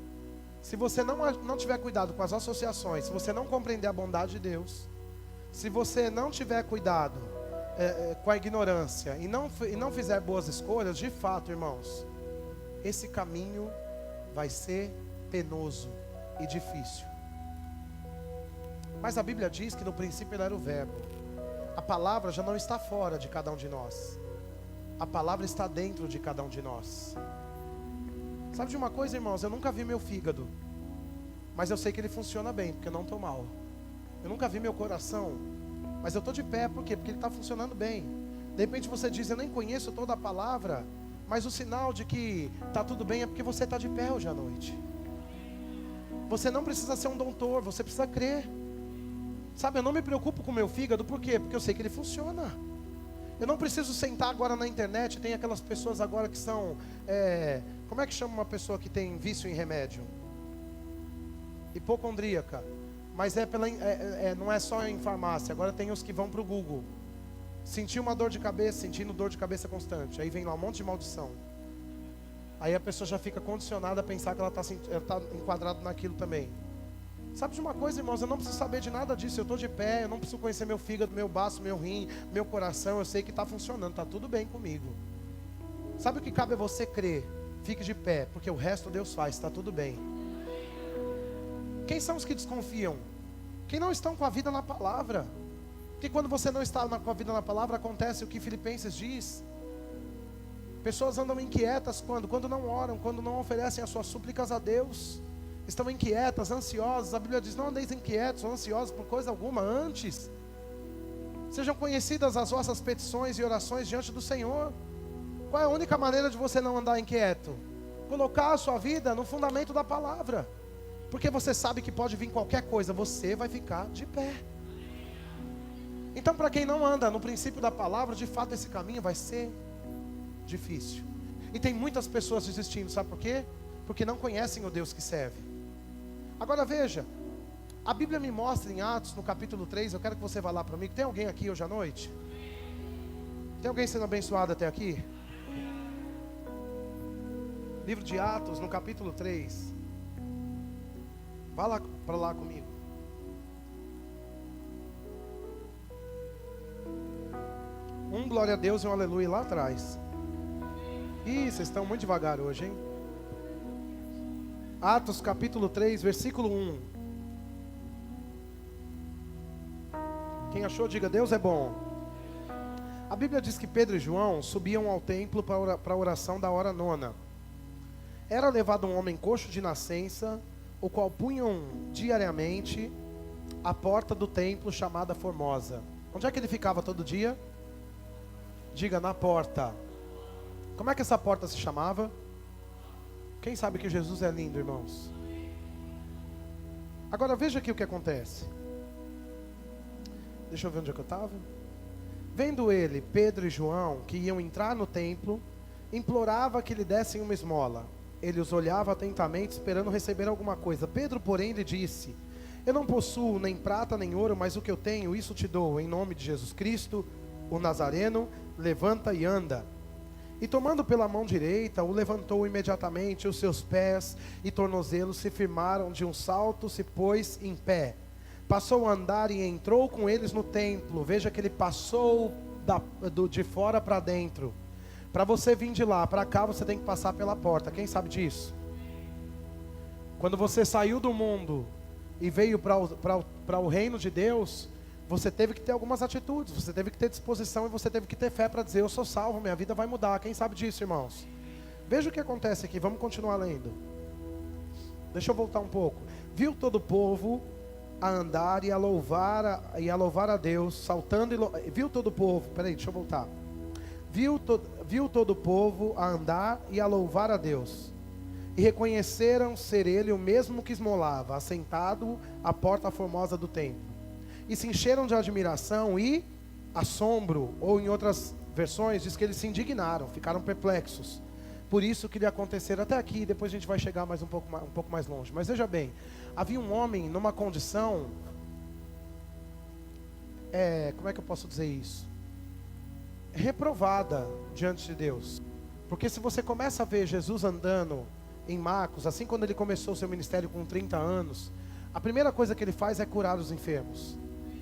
se você não tiver cuidado com as associações, se você não compreender a bondade de Deus, se você não tiver cuidado com a ignorância e não fizer boas escolhas, de fato, irmãos, esse caminho vai ser penoso e difícil. Mas a Bíblia diz que no princípio ele era o verbo. A palavra já não está fora de cada um de nós. A palavra está dentro de cada um de nós. Sabe de uma coisa, irmãos? Eu nunca vi meu fígado, mas eu sei que ele funciona bem, porque eu não estou mal. Eu nunca vi meu coração, mas eu estou de pé, por quê? Porque ele está funcionando bem. De repente você diz: eu nem conheço toda a palavra, mas o sinal de que está tudo bem é porque você está de pé hoje à noite. Você não precisa ser um doutor, você precisa crer. Sabe, eu não me preocupo com o meu fígado, por quê? Porque eu sei que ele funciona. Eu não preciso sentar agora na internet. Tem aquelas pessoas agora que são como é que chama uma pessoa que tem vício em remédio? Hipocondríaca. Mas não é só em farmácia. Agora tem os que vão para o Google. Sentir uma dor de cabeça, sentindo dor de cabeça constante. Aí vem lá um monte de maldição. Aí a pessoa já fica condicionada a pensar que ela está enquadrada naquilo também. Sabe de uma coisa, irmãos? Eu não preciso saber de nada disso. Eu estou de pé, eu não preciso conhecer meu fígado, meu baço, meu rim, meu coração. Eu sei que está funcionando, está tudo bem comigo. Sabe o que cabe a você crer? Fique de pé, porque o resto Deus faz, está tudo bem. Quem são os que desconfiam? Quem não estão com a vida na palavra. Porque quando você não está com a vida na palavra, acontece o que Filipenses diz. Pessoas andam inquietas quando não oram, quando não oferecem as suas súplicas a Deus. Estão inquietas, ansiosas. A Bíblia diz: não andeis inquietos ou ansiosos por coisa alguma. Antes, sejam conhecidas as vossas petições e orações diante do Senhor. Qual é a única maneira de você não andar inquieto? Colocar a sua vida no fundamento da palavra. Porque você sabe que pode vir qualquer coisa, você vai ficar de pé. Então, para quem não anda no princípio da palavra, de fato esse caminho vai ser difícil. E tem muitas pessoas desistindo, sabe por quê? Porque não conhecem o Deus que serve. Agora veja, a Bíblia me mostra em Atos, no capítulo 3, eu quero que você vá lá para mim. Tem alguém aqui hoje à noite? Tem alguém sendo abençoado até aqui? Livro de Atos, no capítulo 3. Vá lá para lá comigo. Um glória a Deus e um aleluia lá atrás. Ih, vocês estão muito devagar hoje, hein? Atos capítulo 3, versículo 1. Quem achou, diga: Deus é bom. A Bíblia diz que Pedro e João subiam ao templo para a oração da hora nona. Era levado um homem coxo de nascença, o qual punham diariamente à porta do templo chamada Formosa. Onde é que ele ficava todo dia? Diga: na porta. Como é que essa porta se chamava? Quem sabe que Jesus é lindo, irmãos? Agora veja aqui o que acontece. Deixa eu ver onde é que eu estava. Vendo ele, Pedro e João, que iam entrar no templo, implorava que lhe dessem uma esmola. Ele os olhava atentamente, esperando receber alguma coisa. Pedro, porém, lhe disse: eu não possuo nem prata nem ouro, mas o que eu tenho, isso te dou. Em nome de Jesus Cristo, o Nazareno, levanta e anda. E tomando pela mão direita, o levantou imediatamente. Os seus pés e tornozelos se firmaram, de um salto se pôs em pé. Passou a andar e entrou com eles no templo. Veja que ele passou de fora para dentro. Para você vir de lá para cá, você tem que passar pela porta. Quem sabe disso? Quando você saiu do mundo e veio para o reino de Deus, você teve que ter algumas atitudes, você teve que ter disposição e você teve que ter fé para dizer: eu sou salvo, minha vida vai mudar. Quem sabe disso, irmãos? Veja o que acontece aqui, vamos continuar lendo. Deixa eu voltar um pouco. Viu todo o povo a andar e a louvar a Deus, saltando viu todo o povo, peraí, deixa eu voltar. Viu todo o povo a andar e a louvar a Deus. E reconheceram ser ele o mesmo que esmolava, assentado à porta formosa do templo. E se encheram de admiração e assombro, ou em outras versões diz que eles se indignaram, ficaram perplexos. Por isso que lhe aconteceram até aqui, depois a gente vai chegar um pouco mais longe. Mas veja bem, havia um homem numa condição, como é que eu posso dizer isso? Reprovada diante de Deus. Porque se você começa a ver Jesus andando em Marcos, assim quando ele começou o seu ministério com 30 anos, a primeira coisa que ele faz é curar os enfermos.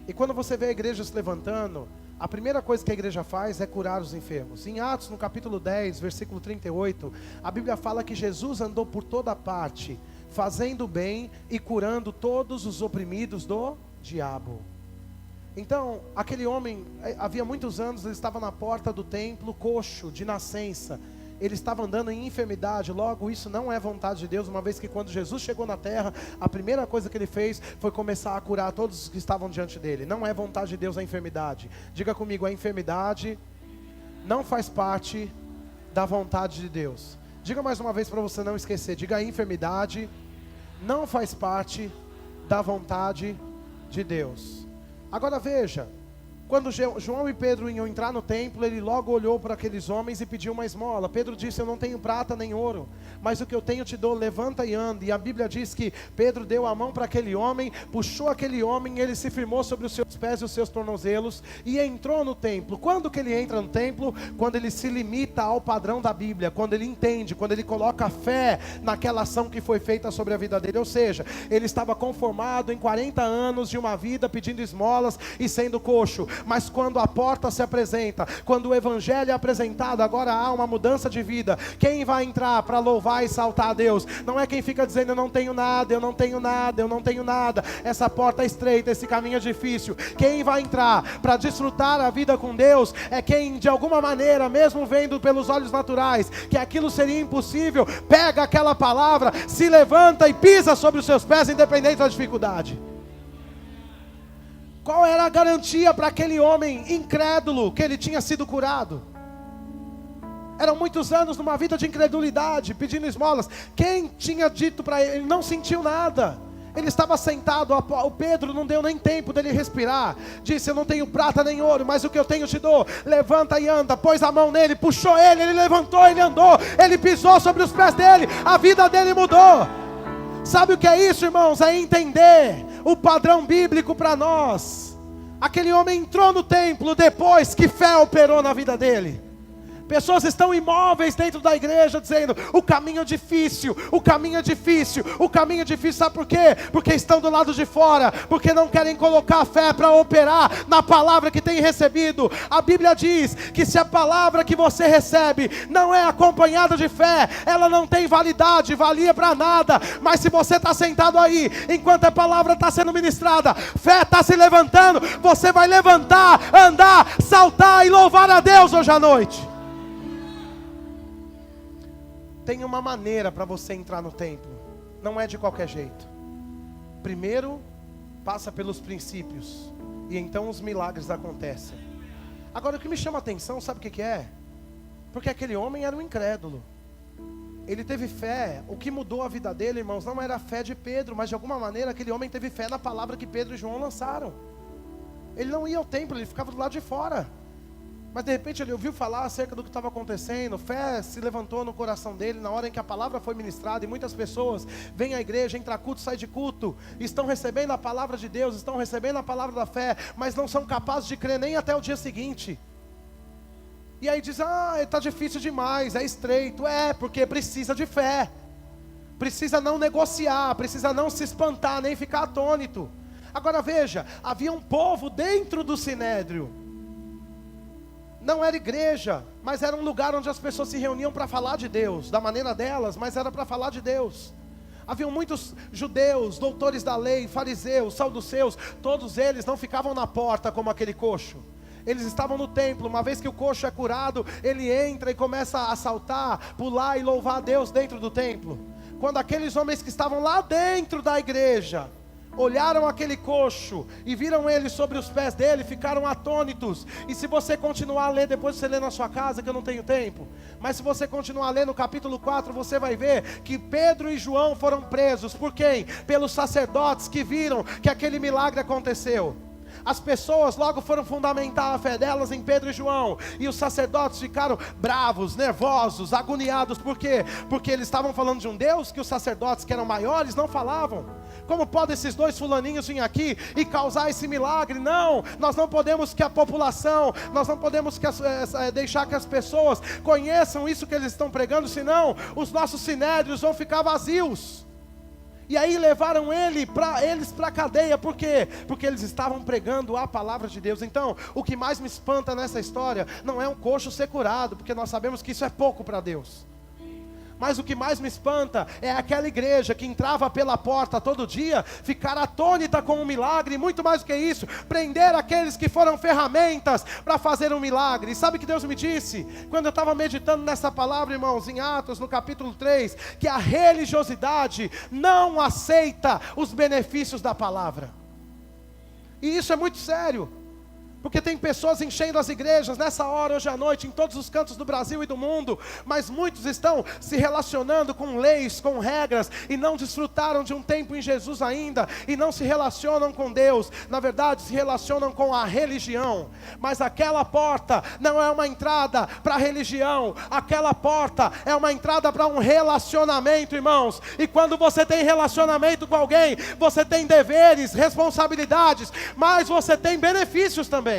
E quando você vê a igreja se levantando, a primeira coisa que a igreja faz é curar os enfermos. Em Atos, no capítulo 10, versículo 38, a Bíblia fala que Jesus andou por toda parte, fazendo bem e curando todos os oprimidos do diabo. Então, aquele homem, havia muitos anos, ele estava na porta do templo, coxo, de nascença. Ele estava andando em enfermidade. Logo, isso não é vontade de Deus, uma vez que quando Jesus chegou na terra, a primeira coisa que ele fez foi começar a curar todos os que estavam diante dele. Não é vontade de Deus a enfermidade. Diga comigo: a enfermidade não faz parte da vontade de Deus. Diga mais uma vez para você não esquecer. Diga: a enfermidade não faz parte da vontade de Deus. Agora veja, Quando João e Pedro iam entrar no templo, ele logo olhou para aqueles homens e pediu uma esmola. Pedro disse: eu não tenho prata nem ouro, mas o que eu tenho te dou, levanta e anda. E a Bíblia diz que Pedro deu a mão para aquele homem, puxou aquele homem, ele se firmou sobre os seus pés e os seus tornozelos e entrou no templo. Quando que ele entra no templo? Quando ele se limita ao padrão da Bíblia, quando ele entende, quando ele coloca fé naquela ação que foi feita sobre a vida dele. Ou seja, ele estava conformado em 40 anos de uma vida pedindo esmolas e sendo coxo. Mas quando a porta se apresenta, quando o evangelho é apresentado, agora há uma mudança de vida. Quem vai entrar para louvar e exaltar a Deus? Não é quem fica dizendo: eu não tenho nada, eu não tenho nada, eu não tenho nada. Essa porta é estreita, esse caminho é difícil. Quem vai entrar para desfrutar a vida com Deus é quem, de alguma maneira, mesmo vendo pelos olhos naturais que aquilo seria impossível, pega aquela palavra, se levanta e pisa sobre os seus pés, independente da dificuldade. Qual era a garantia para aquele homem incrédulo que ele tinha sido curado? Eram muitos anos numa vida de incredulidade, pedindo esmolas. Quem tinha dito para ele? Ele não sentiu nada. Ele estava sentado, o Pedro não deu nem tempo dele respirar. Disse: eu não tenho prata nem ouro, mas o que eu tenho te dou. Levanta e anda. Pôs a mão nele, puxou ele, ele levantou, ele andou, ele pisou sobre os pés dele, a vida dele mudou. Sabe o que é isso, irmãos? É entender o padrão bíblico para nós. Aquele homem entrou no templo depois que fé operou na vida dele. Pessoas estão imóveis dentro da igreja dizendo: o caminho é difícil, o caminho é difícil, o caminho é difícil. Sabe por quê? Porque estão do lado de fora, porque não querem colocar a fé para operar na palavra que tem recebido. A Bíblia diz que se a palavra que você recebe não é acompanhada de fé, ela não tem validade, valia para nada. Mas se você está sentado aí, enquanto a palavra está sendo ministrada, fé está se levantando, você vai levantar, andar, saltar e louvar a Deus hoje à noite. Tem uma maneira para você entrar no templo, não é de qualquer jeito. Primeiro, passa pelos princípios, e então os milagres acontecem. Agora, o que me chama a atenção, sabe o que é? Porque aquele homem era um incrédulo. Ele teve fé. O que mudou a vida dele, irmãos, não era a fé de Pedro, mas de alguma maneira aquele homem teve fé na palavra que Pedro e João lançaram. Ele não ia ao templo, ele ficava do lado de fora. Mas de repente ele ouviu falar acerca do que estava acontecendo. Fé se levantou no coração dele na hora em que a palavra foi ministrada. E muitas pessoas vêm à igreja, entra culto, sai de culto, estão recebendo a palavra de Deus, estão recebendo a palavra da fé, mas não são capazes de crer nem até o dia seguinte. E aí diz: está difícil demais, é estreito. Porque precisa de fé. Precisa não negociar, precisa não se espantar, nem ficar atônito. Agora veja, havia um povo dentro do sinédrio. Não era igreja, mas era um lugar onde as pessoas se reuniam para falar de Deus, da maneira delas, mas era para falar de Deus. Haviam muitos judeus, doutores da lei, fariseus, saduceus, todos eles não ficavam na porta como aquele coxo. Eles estavam no templo. Uma vez que o coxo é curado, ele entra e começa a saltar, pular e louvar a Deus dentro do templo. Quando aqueles homens que estavam lá dentro da igreja olharam aquele coxo e viram ele sobre os pés dele, ficaram atônitos. E se você continuar a ler, depois você lê na sua casa, que eu não tenho tempo, mas se você continuar a ler no capítulo 4, você vai ver que Pedro e João foram presos. Por quem? Pelos sacerdotes que viram que aquele milagre aconteceu. As pessoas logo foram fundamentar a fé delas em Pedro e João. E os sacerdotes ficaram bravos, nervosos, agoniados. Por quê? Porque eles estavam falando de um Deus que os sacerdotes, que eram maiores, não falavam. Como podem esses dois fulaninhos vir aqui e causar esse milagre? Não, nós não podemos que a população, nós não podemos deixar que as pessoas conheçam isso que eles estão pregando, senão os nossos sinédrios vão ficar vazios. E aí levaram eles para a cadeia. Por quê? Porque eles estavam pregando a palavra de Deus. Então, o que mais me espanta nessa história não é um coxo ser curado, porque nós sabemos que isso é pouco para Deus. Mas o que mais me espanta é aquela igreja que entrava pela porta todo dia, ficar atônita com um milagre, e muito mais do que isso, prender aqueles que foram ferramentas para fazer um milagre. E sabe o que Deus me disse? Quando eu estava meditando nessa palavra, irmãos, em Atos, no capítulo 3, que a religiosidade não aceita os benefícios da palavra. E isso é muito sério. Porque tem pessoas enchendo as igrejas nessa hora, hoje à noite, em todos os cantos do Brasil e do mundo, mas muitos estão se relacionando com leis, com regras, e não desfrutaram de um tempo em Jesus ainda, e não se relacionam com Deus. Na verdade, se relacionam com a religião. Mas aquela porta não é uma entrada para a religião, aquela porta é uma entrada para um relacionamento, irmãos. E quando você tem relacionamento com alguém, você tem deveres, responsabilidades, mas você tem benefícios também.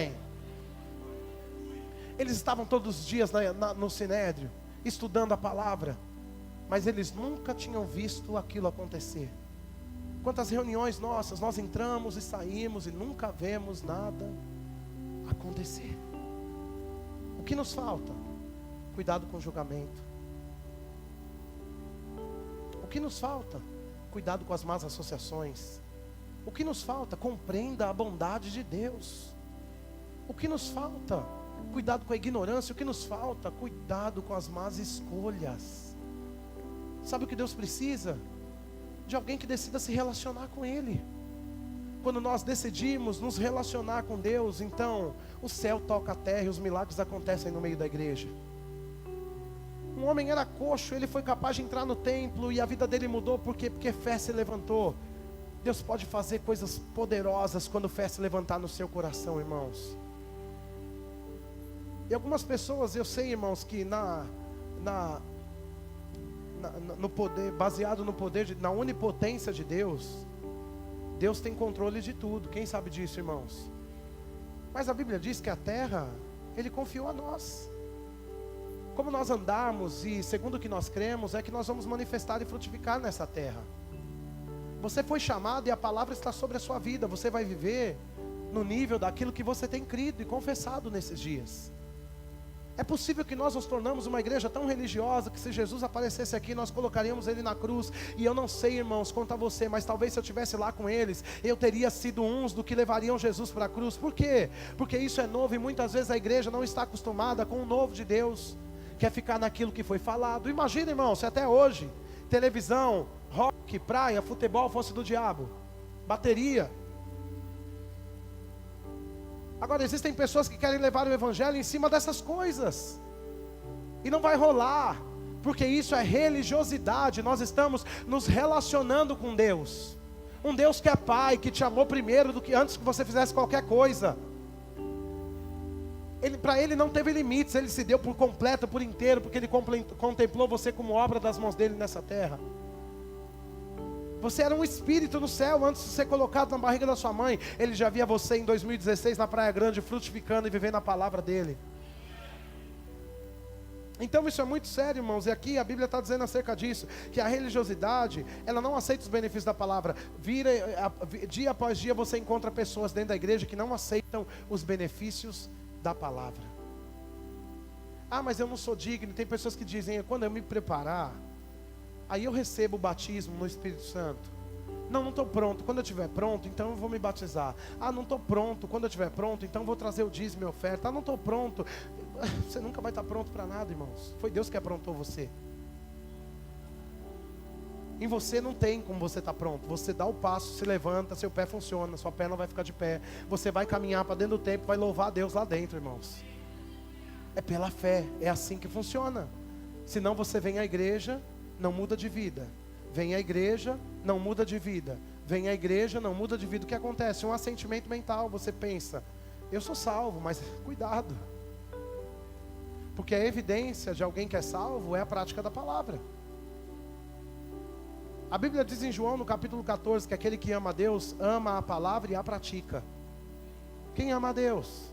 Eles estavam todos os dias no Sinédrio, estudando a palavra, mas eles nunca tinham visto aquilo acontecer. Quantas reuniões nossas, nós entramos e saímos e nunca vemos nada acontecer. O que nos falta? Cuidado com o julgamento. O que nos falta? Cuidado com as más associações. O que nos falta? Compreenda a bondade de Deus. O que nos falta? Cuidado com a ignorância. O que nos falta? Cuidado com as más escolhas. Sabe o que Deus precisa? De alguém que decida se relacionar com Ele. Quando nós decidimos nos relacionar com Deus, então o céu toca a terra e os milagres acontecem no meio da igreja. Um homem era coxo, ele foi capaz de entrar no templo e a vida dele mudou. Por quê? Porque fé se levantou. Deus pode fazer coisas poderosas quando fé se levantar no seu coração, irmãos. E algumas pessoas, eu sei, irmãos, que no poder, baseado no poder, na onipotência de Deus, Deus tem controle de tudo. Quem sabe disso, irmãos? Mas a Bíblia diz que a terra, Ele confiou a nós. Como nós andarmos e segundo o que nós cremos, é que nós vamos manifestar e frutificar nessa terra. Você foi chamado e a palavra está sobre a sua vida. Você vai viver no nível daquilo que você tem crido e confessado nesses dias. É possível que nós nos tornamos uma igreja tão religiosa que se Jesus aparecesse aqui, nós colocaríamos Ele na cruz. E eu não sei, irmãos, quanto a você, mas talvez se eu estivesse lá com eles, eu teria sido uns do que levariam Jesus para a cruz. Por quê? Porque isso é novo e muitas vezes a igreja não está acostumada com o novo de Deus. Quer ficar naquilo que foi falado. Imagina, irmão, se até hoje televisão, rock, praia, futebol fosse do diabo, bateria. Agora existem pessoas que querem levar o evangelho em cima dessas coisas, e não vai rolar, porque isso é religiosidade. Nós estamos nos relacionando com Deus, um Deus que é Pai, que te amou primeiro do que antes que você fizesse qualquer coisa. Para Ele não teve limites, Ele se deu por completo, por inteiro, porque Ele contemplou você como obra das mãos dEle nessa terra. Você era um espírito no céu antes de ser colocado na barriga da sua mãe. Ele já via você em 2016 na Praia Grande, frutificando e vivendo a palavra dEle. Então isso é muito sério, irmãos. E aqui a Bíblia está dizendo acerca disso, que a religiosidade, ela não aceita os benefícios da palavra. Dia após dia você encontra pessoas dentro da igreja que não aceitam os benefícios da palavra. Ah, mas eu não sou digno. Tem pessoas que dizem, quando eu me preparar, aí eu recebo o batismo no Espírito Santo. Não estou pronto. Quando eu estiver pronto, então eu vou me batizar. Ah, não estou pronto. Quando eu estiver pronto, então eu vou trazer o dízimo e a oferta. Ah, não estou pronto. Você nunca vai estar pronto para nada, irmãos. Foi Deus que aprontou você. Em você não tem como você estar pronto. Você dá o passo, se levanta, seu pé funciona, sua perna vai ficar de pé. Você vai caminhar para dentro do templo, vai louvar a Deus lá dentro, irmãos. É pela fé, é assim que funciona. Senão você vem à igreja, não muda de vida. Vem à igreja, não muda de vida. Vem à igreja, não muda de vida. O que acontece? Um assentimento mental. Você pensa, eu sou salvo, mas cuidado. Porque a evidência de alguém que é salvo é a prática da palavra. A Bíblia diz em João, no capítulo 14, que aquele que ama a Deus, ama a palavra e a pratica. Quem ama a Deus?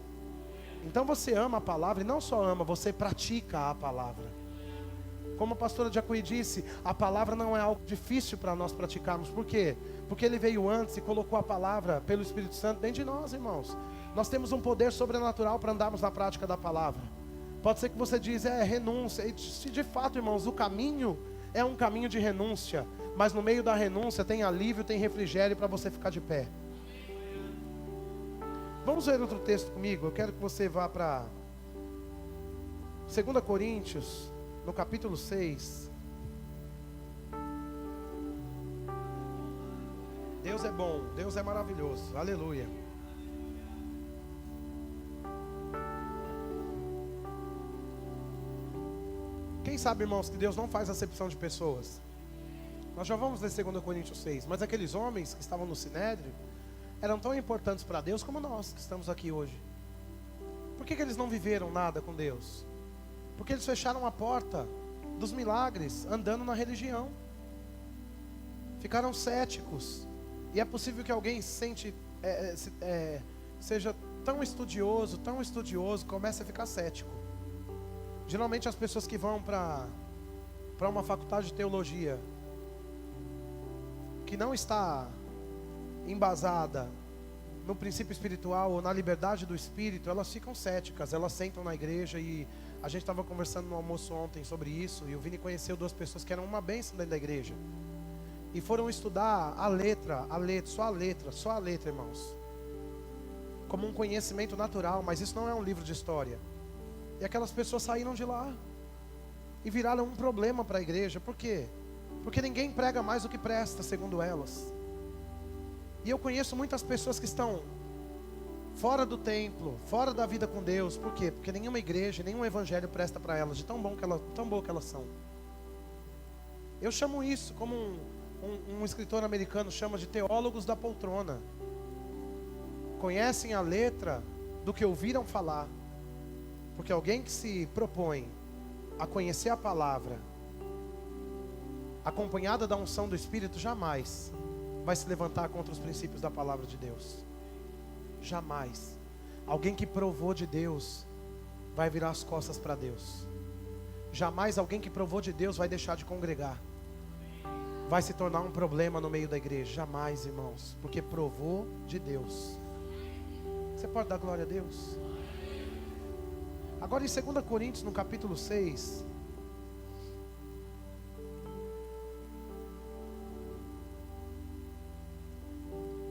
Então você ama a palavra e não só ama, você pratica a palavra. Como a pastora Jacuí disse, a palavra não é algo difícil para nós praticarmos. Por quê? Porque Ele veio antes e colocou a palavra pelo Espírito Santo dentro de nós, irmãos. Nós temos um poder sobrenatural para andarmos na prática da palavra. Pode ser que você diz, renúncia. E de fato, irmãos, o caminho é um caminho de renúncia. Mas no meio da renúncia tem alívio, tem refrigério para você ficar de pé. Vamos ver outro texto comigo. Eu quero que você vá para 2 Coríntios, no capítulo 6. Deus é bom, Deus é maravilhoso, aleluia. Quem sabe, irmãos, que Deus não faz acepção de pessoas? Nós já vamos ler 2 Coríntios 6. Mas aqueles homens que estavam no Sinédrio eram tão importantes para Deus como nós que estamos aqui hoje. Por que eles não viveram nada com Deus? Porque eles fecharam a porta dos milagres andando na religião. Ficaram céticos. E é possível que alguém seja tão estudioso, comece a ficar cético. Geralmente as pessoas que vão para uma faculdade de teologia que não está embasada no princípio espiritual ou na liberdade do espírito, elas ficam céticas, elas sentam na igreja. E a gente estava conversando no almoço ontem sobre isso, e o Vini conheceu 2 pessoas que eram uma bênção dentro da igreja, e foram estudar a letra, só a letra, irmãos, como um conhecimento natural, mas isso não é um livro de história. E aquelas pessoas saíram de lá e viraram um problema para a igreja. Por quê? Porque ninguém prega mais do que presta, segundo elas. E eu conheço muitas pessoas que estão fora do templo, fora da vida com Deus. Por quê? Porque nenhuma igreja, nenhum evangelho presta para elas, de tão boa que elas são. Eu chamo isso, como um escritor americano chama, de teólogos da poltrona. Conhecem a letra do que ouviram falar. Porque alguém que se propõe a conhecer a palavra, acompanhada da unção do Espírito, jamais vai se levantar contra os princípios da palavra de Deus. Jamais. Alguém que provou de Deus vai virar as costas para Deus. Jamais alguém que provou de Deus vai deixar de congregar, vai se tornar um problema no meio da igreja. Jamais, irmãos, porque provou de Deus. Você pode dar glória a Deus? Agora em 2 Coríntios, no capítulo 6,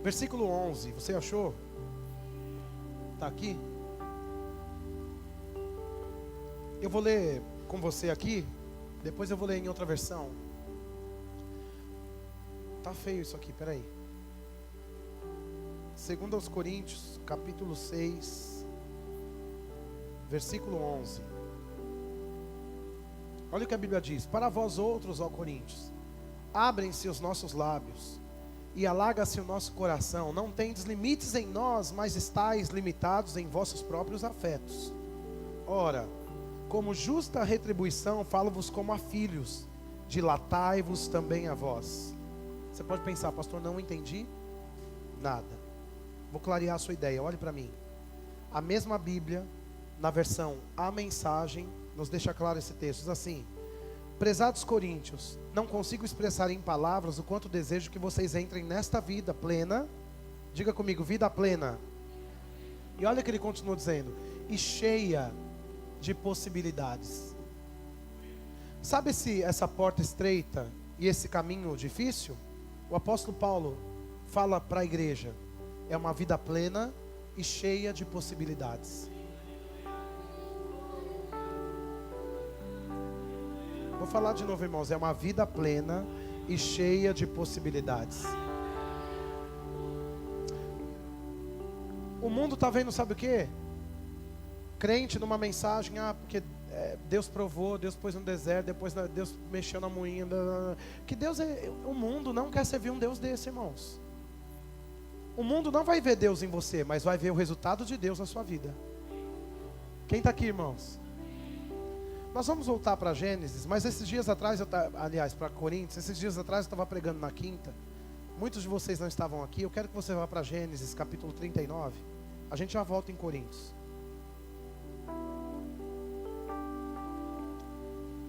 versículo 11, você achou? Está aqui? Eu vou ler com você aqui, depois eu vou ler em outra versão. Tá feio isso aqui, peraí. 2 Coríntios, capítulo 6, versículo 11. Olha o que a Bíblia diz: para vós outros, ó Coríntios, abrem-se os nossos lábios e alaga-se o nosso coração. Não tendes limites em nós, mas estáis limitados em vossos próprios afetos. Ora, como justa retribuição, falo-vos como a filhos, dilatai-vos também a vós. Você pode pensar: pastor, não entendi nada. Vou clarear a sua ideia, olhe para mim. A mesma Bíblia, na versão A Mensagem, nos deixa claro esse texto. Diz assim: prezados coríntios, não consigo expressar em palavras o quanto desejo que vocês entrem nesta vida plena. Diga comigo: vida plena. E olha que ele continua dizendo: e cheia de possibilidades. Sabe essa porta estreita e esse caminho difícil? O apóstolo Paulo fala para a igreja: é uma vida plena e cheia de possibilidades. Vou falar de novo, irmãos: é uma vida plena e cheia de possibilidades. O mundo está vendo, sabe o que? Crente numa mensagem: porque Deus provou, Deus pôs no deserto, depois Deus mexeu na moinha. Que Deus o mundo não quer servir um Deus desse, irmãos. O mundo não vai ver Deus em você, mas vai ver o resultado de Deus na sua vida. Quem está aqui, irmãos? Nós vamos voltar para Gênesis, mas esses dias atrás, para Coríntios, esses dias atrás eu estava pregando na quinta. Muitos de vocês não estavam aqui. Eu quero que você vá para Gênesis, capítulo 39. A gente já volta em Coríntios.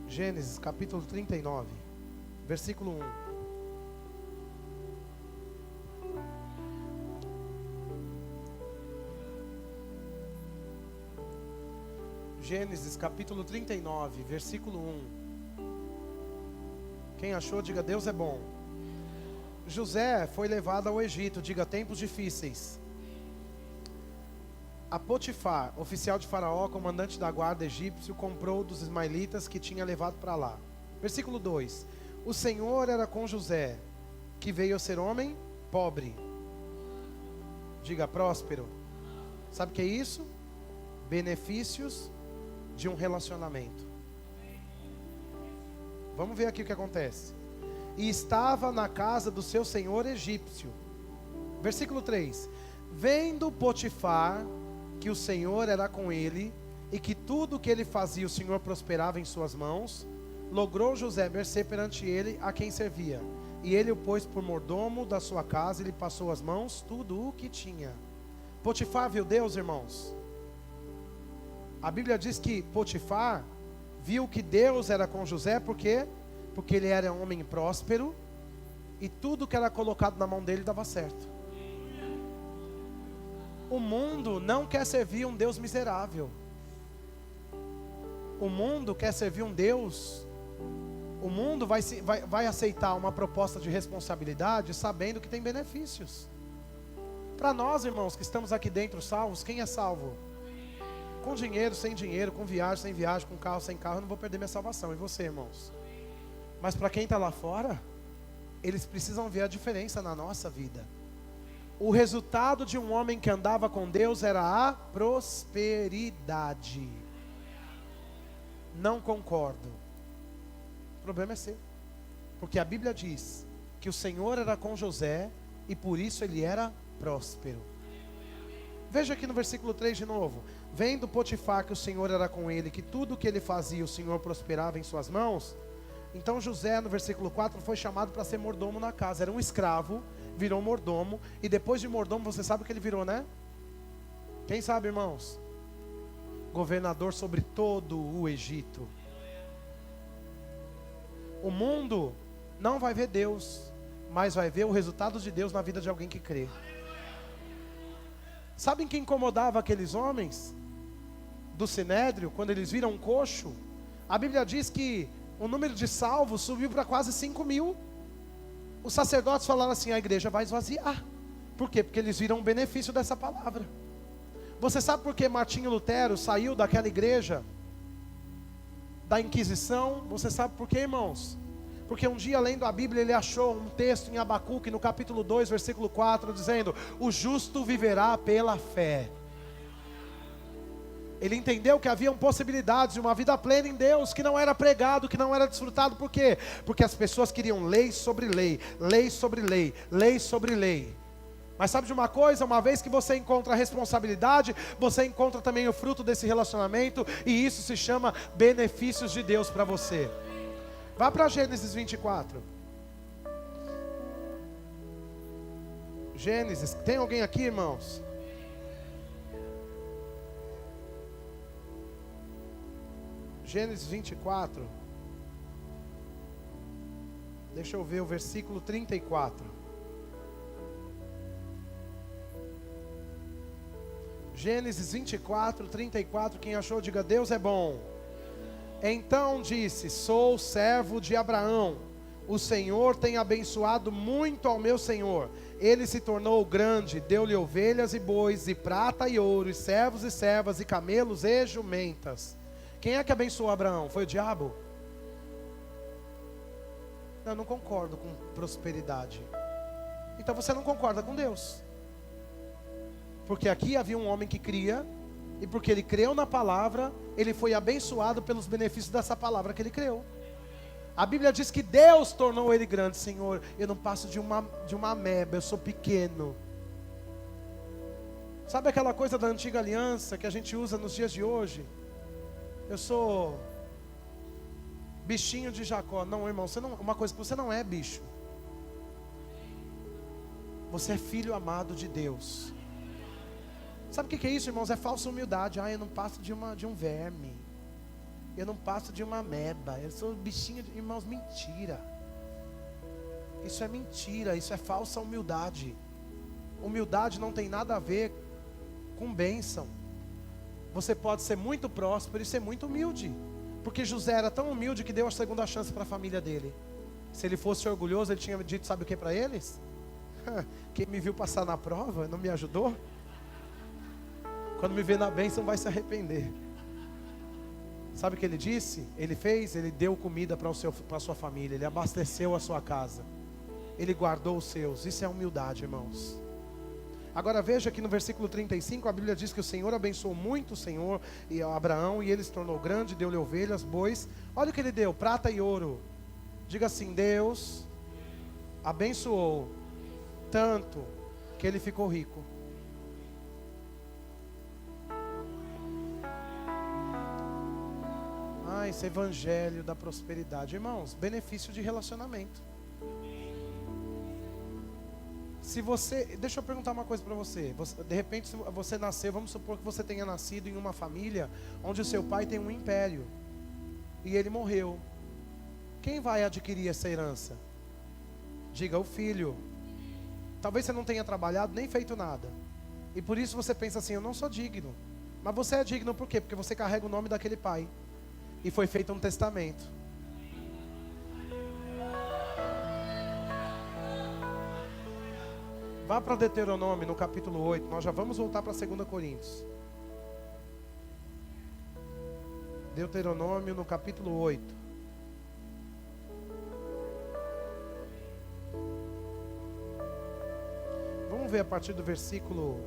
Gênesis, capítulo 39, versículo 1. Gênesis capítulo 39, versículo 1. Quem achou, diga: Deus é bom. José foi levado ao Egito, diga: tempos difíceis. A Potifar, oficial de Faraó, comandante da guarda egípcio, comprou dos ismaelitas que tinha levado para lá. Versículo 2. O Senhor era com José, que veio a ser homem pobre. Diga: próspero. Sabe o que é isso? Benefícios de um relacionamento. Vamos ver aqui o que acontece. E estava na casa do seu senhor egípcio. Versículo 3. Vendo Potifar que o Senhor era com ele, e que tudo o que ele fazia o Senhor prosperava em suas mãos, logrou José mercê perante ele a quem servia. E ele o pôs por mordomo da sua casa, e lhe passou as mãos tudo o que tinha. Potifar viu Deus, irmãos? A Bíblia diz que Potifar viu que Deus era com José, por quê? Porque ele era um homem próspero, e tudo que era colocado na mão dele dava certo. O mundo não quer servir um Deus miserável. O mundo quer servir um Deus. O mundo vai aceitar uma proposta de responsabilidade sabendo que tem benefícios. Para nós, irmãos, que estamos aqui dentro salvos, quem é salvo? Com dinheiro, sem dinheiro, com viagem, sem viagem, com carro, sem carro, eu não vou perder minha salvação. E você, irmãos? Mas para quem está lá fora, eles precisam ver a diferença na nossa vida. O resultado de um homem que andava com Deus era a prosperidade. Não concordo. O problema é seu. Porque a Bíblia diz que o Senhor era com José e por isso ele era próspero. Veja aqui no versículo 3 de novo. Vendo Potifar que o Senhor era com ele, que tudo o que ele fazia o Senhor prosperava em suas mãos, então José, no versículo 4, foi chamado para ser mordomo na casa. Era um escravo, virou mordomo, e depois de mordomo, você sabe o que ele virou, né? Quem sabe, irmãos? Governador sobre todo o Egito. O mundo não vai ver Deus, mas vai ver o resultado de Deus na vida de alguém que crê. Sabem que incomodava aqueles homens do Sinédrio, quando eles viram um coxo? A Bíblia diz que o número de salvos subiu para quase 5.000. Os sacerdotes falaram assim: a igreja vai esvaziar. Por quê? Porque eles viram o benefício dessa palavra. Você sabe por que Martinho Lutero saiu daquela igreja da Inquisição? Você sabe por quê, irmãos? Porque um dia, lendo a Bíblia, ele achou um texto em Abacuque, no capítulo 2, versículo 4, dizendo: o justo viverá pela fé. Ele entendeu que haviam possibilidades de uma vida plena em Deus, que não era pregado, que não era desfrutado. Por quê? Porque as pessoas queriam lei sobre lei, lei sobre lei, lei sobre lei. Mas sabe de uma coisa? Uma vez que você encontra a responsabilidade, você encontra também o fruto desse relacionamento, e isso se chama benefícios de Deus para você. Vá para Gênesis 24. Gênesis, tem alguém aqui, irmãos? Gênesis 24. Deixa eu ver o versículo 34. Gênesis 24, 34. Quem achou, diga: Deus é bom. Então disse: sou servo de Abraão. O Senhor tem abençoado muito ao meu senhor. Ele se tornou grande, deu-lhe ovelhas e bois, e prata e ouro, e servos e servas, e camelos e jumentas. Quem é que abençoou Abraão? Foi o diabo? Eu não concordo com prosperidade. Então você não concorda com Deus. Porque aqui havia um homem que cria, e porque ele creu na palavra, ele foi abençoado pelos benefícios dessa palavra que ele creu. A Bíblia diz que Deus tornou ele grande. Senhor, eu não passo de uma ameba, eu sou pequeno. Sabe aquela coisa da antiga aliança que a gente usa nos dias de hoje? Eu sou bichinho de Jacó. Não, irmão, uma coisa que você não é bicho. Você é filho amado de Deus. Sabe o que é isso, irmãos? É falsa humildade. Eu não passo de um verme. Eu não passo de uma ameba. Eu sou bichinho de... Irmãos, mentira. Isso é mentira. Isso é falsa humildade. Humildade não tem nada a ver com bênção. Você pode ser muito próspero e ser muito humilde. Porque José era tão humilde que deu a segunda chance para a família dele. Se ele fosse orgulhoso, ele tinha dito, sabe o que para eles? Quem me viu passar na prova não me ajudou? Quando me vê na bênção vai se arrepender. Sabe o que ele disse? Ele deu comida para a sua família. Ele abasteceu a sua casa. Ele guardou os seus. Isso é humildade, irmãos. Agora veja que no versículo 35 a Bíblia diz que o Senhor abençoou muito o Senhor e Abraão, e ele se tornou grande, deu-lhe ovelhas, bois. Olha o que ele deu: prata e ouro. Diga assim: Deus abençoou tanto que ele ficou rico. Esse evangelho da prosperidade, irmãos, benefício de relacionamento. Se você, deixa eu perguntar uma coisa para você. De repente, se você nasceu, vamos supor que você tenha nascido em uma família onde o seu pai tem um império e ele morreu. Quem vai adquirir essa herança? Diga: o filho. Talvez você não tenha trabalhado nem feito nada, e por isso você pensa assim: eu não sou digno. Mas você é digno por quê? Porque você carrega o nome daquele pai e foi feito um testamento. Vá para Deuteronômio no capítulo 8. Nós já vamos voltar para 2 Coríntios. Deuteronômio no capítulo 8. Vamos ver a partir do versículo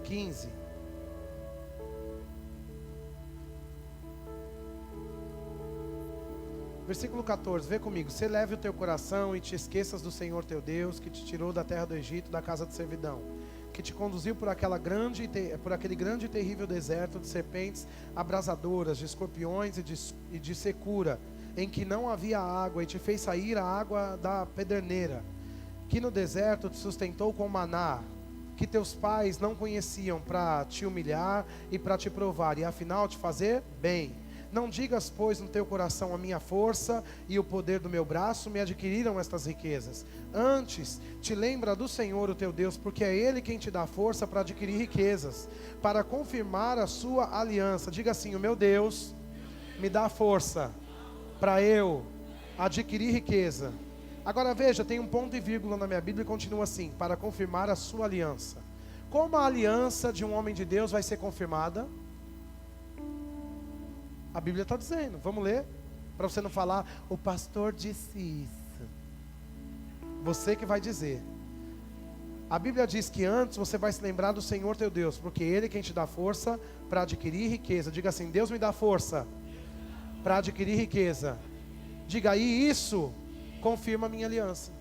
15. Versículo 14, vê comigo. Se eleve o teu coração e te esqueças do Senhor teu Deus, que te tirou da terra do Egito, da casa de servidão, que te conduziu por aquele grande e terrível deserto de serpentes abrasadoras, de escorpiões e de secura, em que não havia água, e te fez sair a água da pederneira, que no deserto te sustentou com maná, que teus pais não conheciam, para te humilhar e para te provar, e afinal te fazer bem. Não digas, pois, no teu coração: a minha força e o poder do meu braço me adquiriram estas riquezas. Antes, te lembra do Senhor, o teu Deus, porque é Ele quem te dá força para adquirir riquezas, para confirmar a sua aliança. Diga assim: o meu Deus me dá força para eu adquirir riqueza. Agora veja, tem um ponto e vírgula na minha Bíblia e continua assim: para confirmar a sua aliança. Como a aliança de um homem de Deus vai ser confirmada? A Bíblia está dizendo, vamos ler, para você não falar: o pastor disse isso. Você que vai dizer. A Bíblia diz que antes você vai se lembrar do Senhor teu Deus, porque Ele é quem te dá força para adquirir riqueza. Diga assim: Deus me dá força para adquirir riqueza. Diga aí: isso confirma a minha aliança.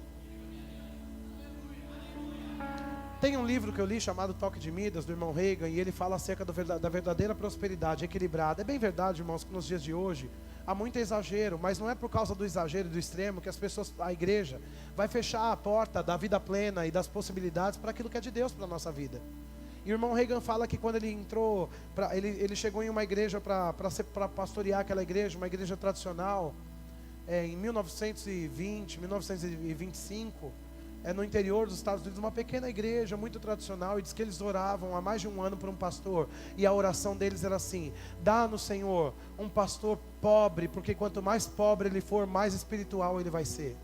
Tem um livro que eu li chamado Toque de Midas, do irmão Reagan, e ele fala acerca da verdadeira prosperidade equilibrada. É bem verdade, irmãos, que nos dias de hoje há muito exagero, mas não é por causa do exagero e do extremo que a igreja vai fechar a porta da vida plena e das possibilidades para aquilo que é de Deus para a nossa vida. E o irmão Reagan fala que quando ele entrou, ele chegou em uma igreja para pastorear aquela igreja, uma igreja tradicional, em 1920, 1925, no interior dos Estados Unidos, uma pequena igreja muito tradicional, e diz que eles oravam há mais de um ano por um pastor, e a oração deles era assim: dá-nos, Senhor, um pastor pobre, porque quanto mais pobre ele for, mais espiritual ele vai ser.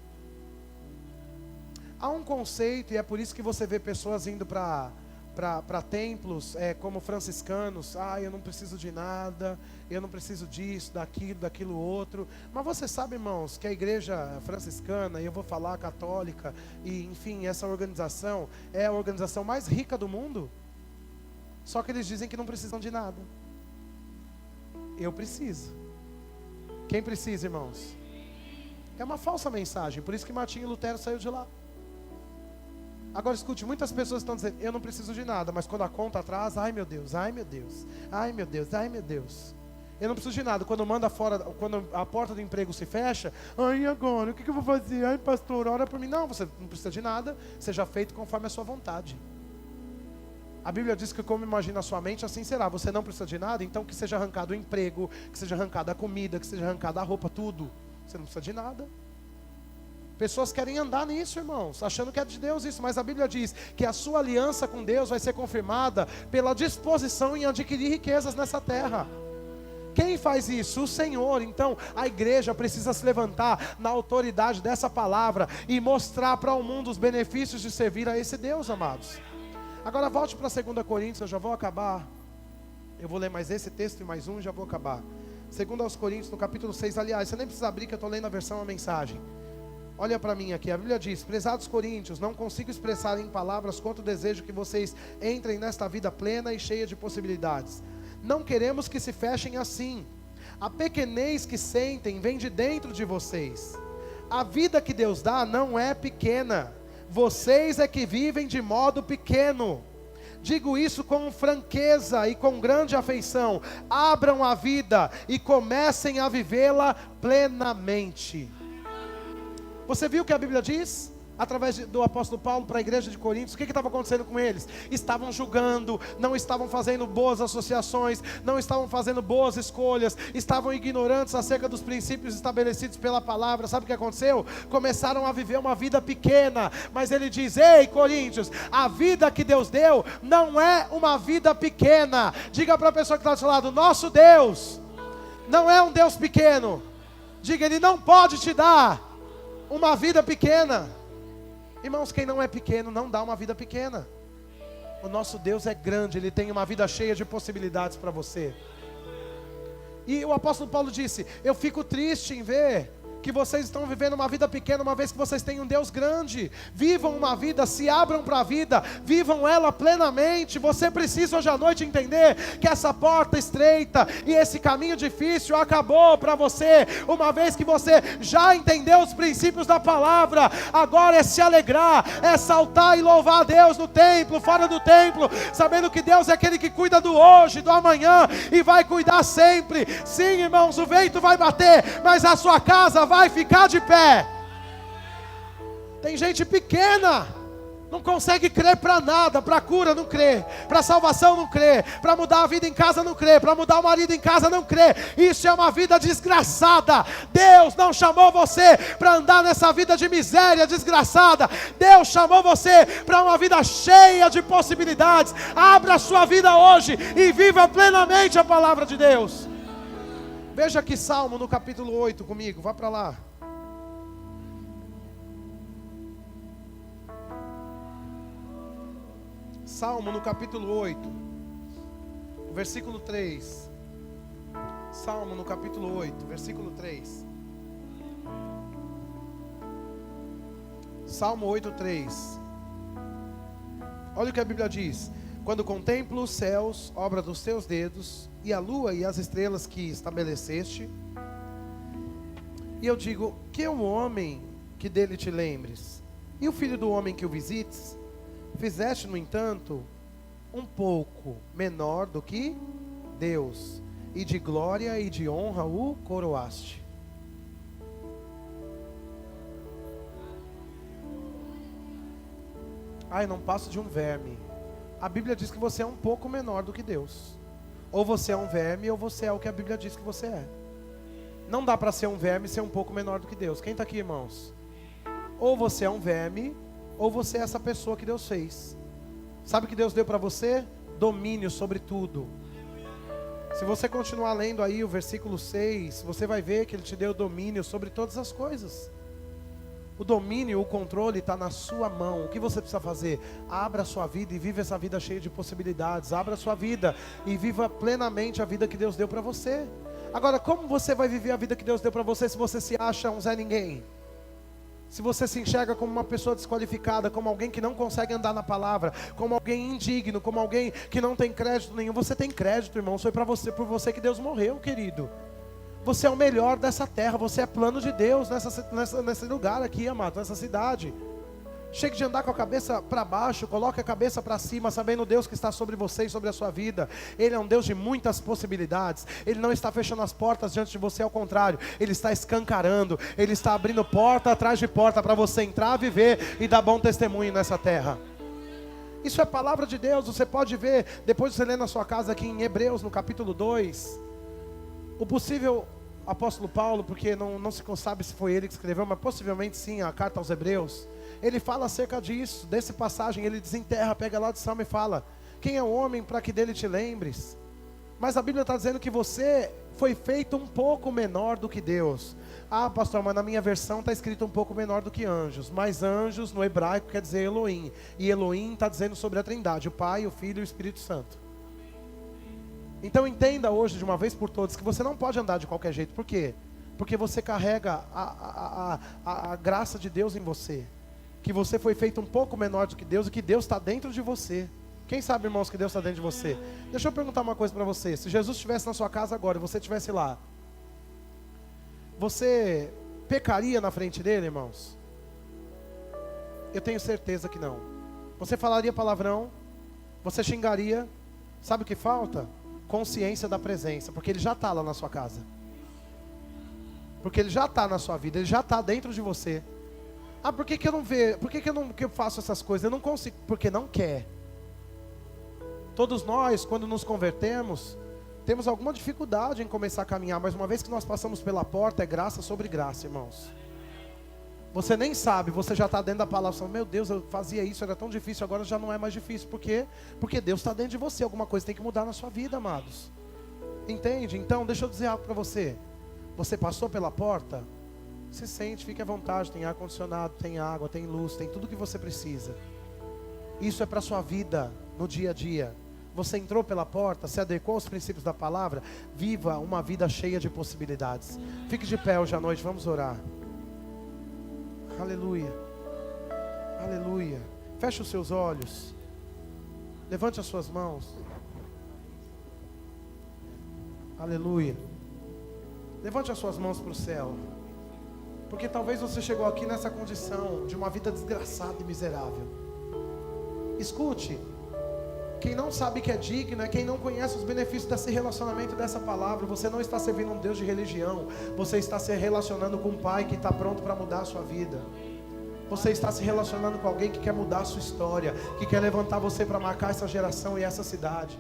Há um conceito, e é por isso que você vê pessoas indo para templos como franciscanos: eu não preciso de nada, eu não preciso disso, daquilo outro. Mas você sabe, irmãos, que a igreja franciscana, e eu vou falar católica, e enfim, essa organização é a organização mais rica do mundo? Só que eles dizem que não precisam de nada. Eu preciso. Quem precisa, irmãos? É uma falsa mensagem, por isso que Martinho Lutero saiu de lá. Agora escute, muitas pessoas estão dizendo: eu não preciso de nada, mas quando a conta atrasa, ai meu Deus, ai meu Deus, ai meu Deus, ai meu Deus. Eu não preciso de nada. Quando manda fora, quando a porta do emprego se fecha, ai agora, o que eu vou fazer? Ai pastor, ora por mim. Não, você não precisa de nada, seja feito conforme a sua vontade. A Bíblia diz que como imagina a sua mente, assim será. Você não precisa de nada, então que seja arrancado o emprego, que seja arrancada a comida, que seja arrancada a roupa, tudo. Você não precisa de nada. Pessoas querem andar nisso, irmãos, achando que é de Deus isso, mas a Bíblia diz que a sua aliança com Deus vai ser confirmada pela disposição em adquirir riquezas nessa terra. Quem faz isso? O Senhor. Então a igreja precisa se levantar na autoridade dessa palavra e mostrar para o mundo os benefícios de servir a esse Deus, amados. Agora volte para 2 Coríntios, eu já vou acabar. Eu vou ler mais esse texto e mais um e já vou acabar. 2 Coríntios, no capítulo 6, aliás, você nem precisa abrir que eu estou lendo a versão, a mensagem. Olha para mim aqui, a Bíblia diz: prezados coríntios, não consigo expressar em palavras quanto desejo que vocês entrem nesta vida plena e cheia de possibilidades. Não queremos que se fechem assim. A pequenez que sentem vem de dentro de vocês. A vida que Deus dá não é pequena. Vocês é que vivem de modo pequeno. Digo isso com franqueza e com grande afeição. Abram a vida e comecem a vivê-la plenamente. Você viu o que a Bíblia diz? Através do apóstolo Paulo para a igreja de Coríntios, o que estava acontecendo com eles? Estavam julgando, não estavam fazendo boas associações, não estavam fazendo boas escolhas, estavam ignorantes acerca dos princípios estabelecidos pela palavra. Sabe o que aconteceu? Começaram a viver uma vida pequena, mas ele diz: ei Coríntios, a vida que Deus deu não é uma vida pequena. Diga para a pessoa que está do seu lado: nosso Deus não é um Deus pequeno. Diga, Ele não pode te dar uma vida pequena. Irmãos, quem não é pequeno não dá uma vida pequena. O nosso Deus é grande, Ele tem uma vida cheia de possibilidades para você. E o apóstolo Paulo disse: eu fico triste em ver que vocês estão vivendo uma vida pequena, uma vez que vocês têm um Deus grande. Vivam uma vida, se abram para a vida, vivam ela plenamente. Você precisa hoje à noite entender que essa porta estreita e esse caminho difícil acabou para você, uma vez que você já entendeu os princípios da palavra. Agora é se alegrar, é saltar e louvar a Deus no templo, fora do templo, sabendo que Deus é aquele que cuida do hoje, do amanhã, e vai cuidar sempre. Sim, irmãos, o vento vai bater, mas a sua casa vai ficar de pé. Tem gente pequena, não consegue crer para nada, para cura não crê, para salvação não crê, para mudar a vida em casa não crê, para mudar o marido em casa não crê. Isso é uma vida desgraçada. Deus não chamou você para andar nessa vida de miséria desgraçada. Deus chamou você para uma vida cheia de possibilidades. Abra a sua vida hoje e viva plenamente a palavra de Deus. Veja aqui Salmo no capítulo 8 comigo, vá para lá. Salmo no capítulo 8, versículo 3. Salmo no capítulo 8, versículo 3. Salmo 8, 3. Olha o que a Bíblia diz: quando contemplo os céus, obra dos teus dedos, e a lua e as estrelas que estabeleceste, e eu digo: que é o homem que dele te lembres, e o filho do homem que o visites? Fizeste, no entanto, um pouco menor do que Deus, e de glória e de honra o coroaste. Ai, não passo de um verme. A Bíblia diz que você é um pouco menor do que Deus. Ou você é um verme, ou você é o que a Bíblia diz que você é. Não dá para ser um verme e ser um pouco menor do que Deus. Quem está aqui, irmãos? Ou você é um verme, ou você é essa pessoa que Deus fez. Sabe o que Deus deu para você? Domínio sobre tudo. Se você continuar lendo aí o versículo 6, você vai ver que Ele te deu domínio sobre todas as coisas. O domínio, o controle está na sua mão. O que você precisa fazer? Abra a sua vida e viva essa vida cheia de possibilidades. Abra a sua vida e viva plenamente a vida que Deus deu para você. Agora, como você vai viver a vida que Deus deu para você se você se acha um Zé Ninguém? Se você se enxerga como uma pessoa desqualificada, como alguém que não consegue andar na palavra, como alguém indigno, como alguém que não tem crédito nenhum. Você tem crédito, irmão. Foi para você, por você que Deus morreu, querido. Você é o melhor dessa terra, você é plano de Deus nesse lugar aqui, amado, nessa cidade. Chegue de andar com a cabeça para baixo, coloque a cabeça para cima, sabendo o Deus que está sobre você e sobre a sua vida. Ele é um Deus de muitas possibilidades. Ele não está fechando as portas diante de você, ao contrário, Ele está escancarando, Ele está abrindo porta atrás de porta para você entrar, viver e dar bom testemunho nessa terra. Isso é palavra de Deus. Você pode ver, depois você lê na sua casa aqui em Hebreus, no capítulo 2, o possível apóstolo Paulo, porque não se sabe se foi ele que escreveu, mas possivelmente sim, a carta aos Hebreus. Ele fala acerca disso, dessa passagem, ele desenterra, pega lá de Salmo e fala: quem é o homem para que dele te lembres? Mas a Bíblia está dizendo que você foi feito um pouco menor do que Deus. Ah, pastor, mas na minha versão está escrito um pouco menor do que anjos. Mas anjos no hebraico quer dizer Elohim. E Elohim está dizendo sobre a Trindade, o Pai, o Filho e o Espírito Santo. Então entenda hoje de uma vez por todas que você não pode andar de qualquer jeito. Por quê? Porque você carrega a graça de Deus em você. Que você foi feito um pouco menor do que Deus e que Deus está dentro de você. Quem sabe, irmãos, que Deus está dentro de você? Deixa eu perguntar uma coisa para você. Se Jesus estivesse na sua casa agora e você estivesse lá, Você pecaria na frente dele, irmãos? Eu tenho certeza que não. Você falaria palavrão? Você xingaria? Sabe o que falta? Consciência da presença, porque ele já está lá na sua casa. Porque ele já está na sua vida, ele já está dentro de você. Ah, por que eu não vejo? Por que eu faço essas coisas? Eu não consigo, porque não quer. Todos nós, quando nos convertemos, temos alguma dificuldade em começar a caminhar, mas uma vez que nós passamos pela porta, é graça sobre graça, irmãos. Você nem sabe, você já está dentro da palavra. Meu Deus, eu fazia isso, era tão difícil, agora já não é mais difícil. Por quê? Porque Deus está dentro de você, alguma coisa tem que mudar na sua vida, amados. Entende? Então, deixa eu dizer algo para você. Você passou pela porta? Se sente, fique à vontade, tem ar-condicionado, tem água, tem luz, tem tudo que você precisa. Isso é para a sua vida, no dia a dia. Você entrou pela porta, se adequou aos princípios da palavra, viva uma vida cheia de possibilidades. Fique de pé hoje à noite, vamos orar. Aleluia, aleluia. Feche os seus olhos, levante as suas mãos. Aleluia. Levante as suas mãos para o céu. Porque talvez você chegou aqui nessa condição de uma vida desgraçada e miserável. Escute, quem não sabe que é digno é quem não conhece os benefícios desse relacionamento, dessa palavra. Você não está servindo um Deus de religião, você está se relacionando com um Pai que está pronto para mudar a sua vida. Você está se relacionando com alguém que quer mudar a sua história, que quer levantar você para marcar essa geração e essa cidade.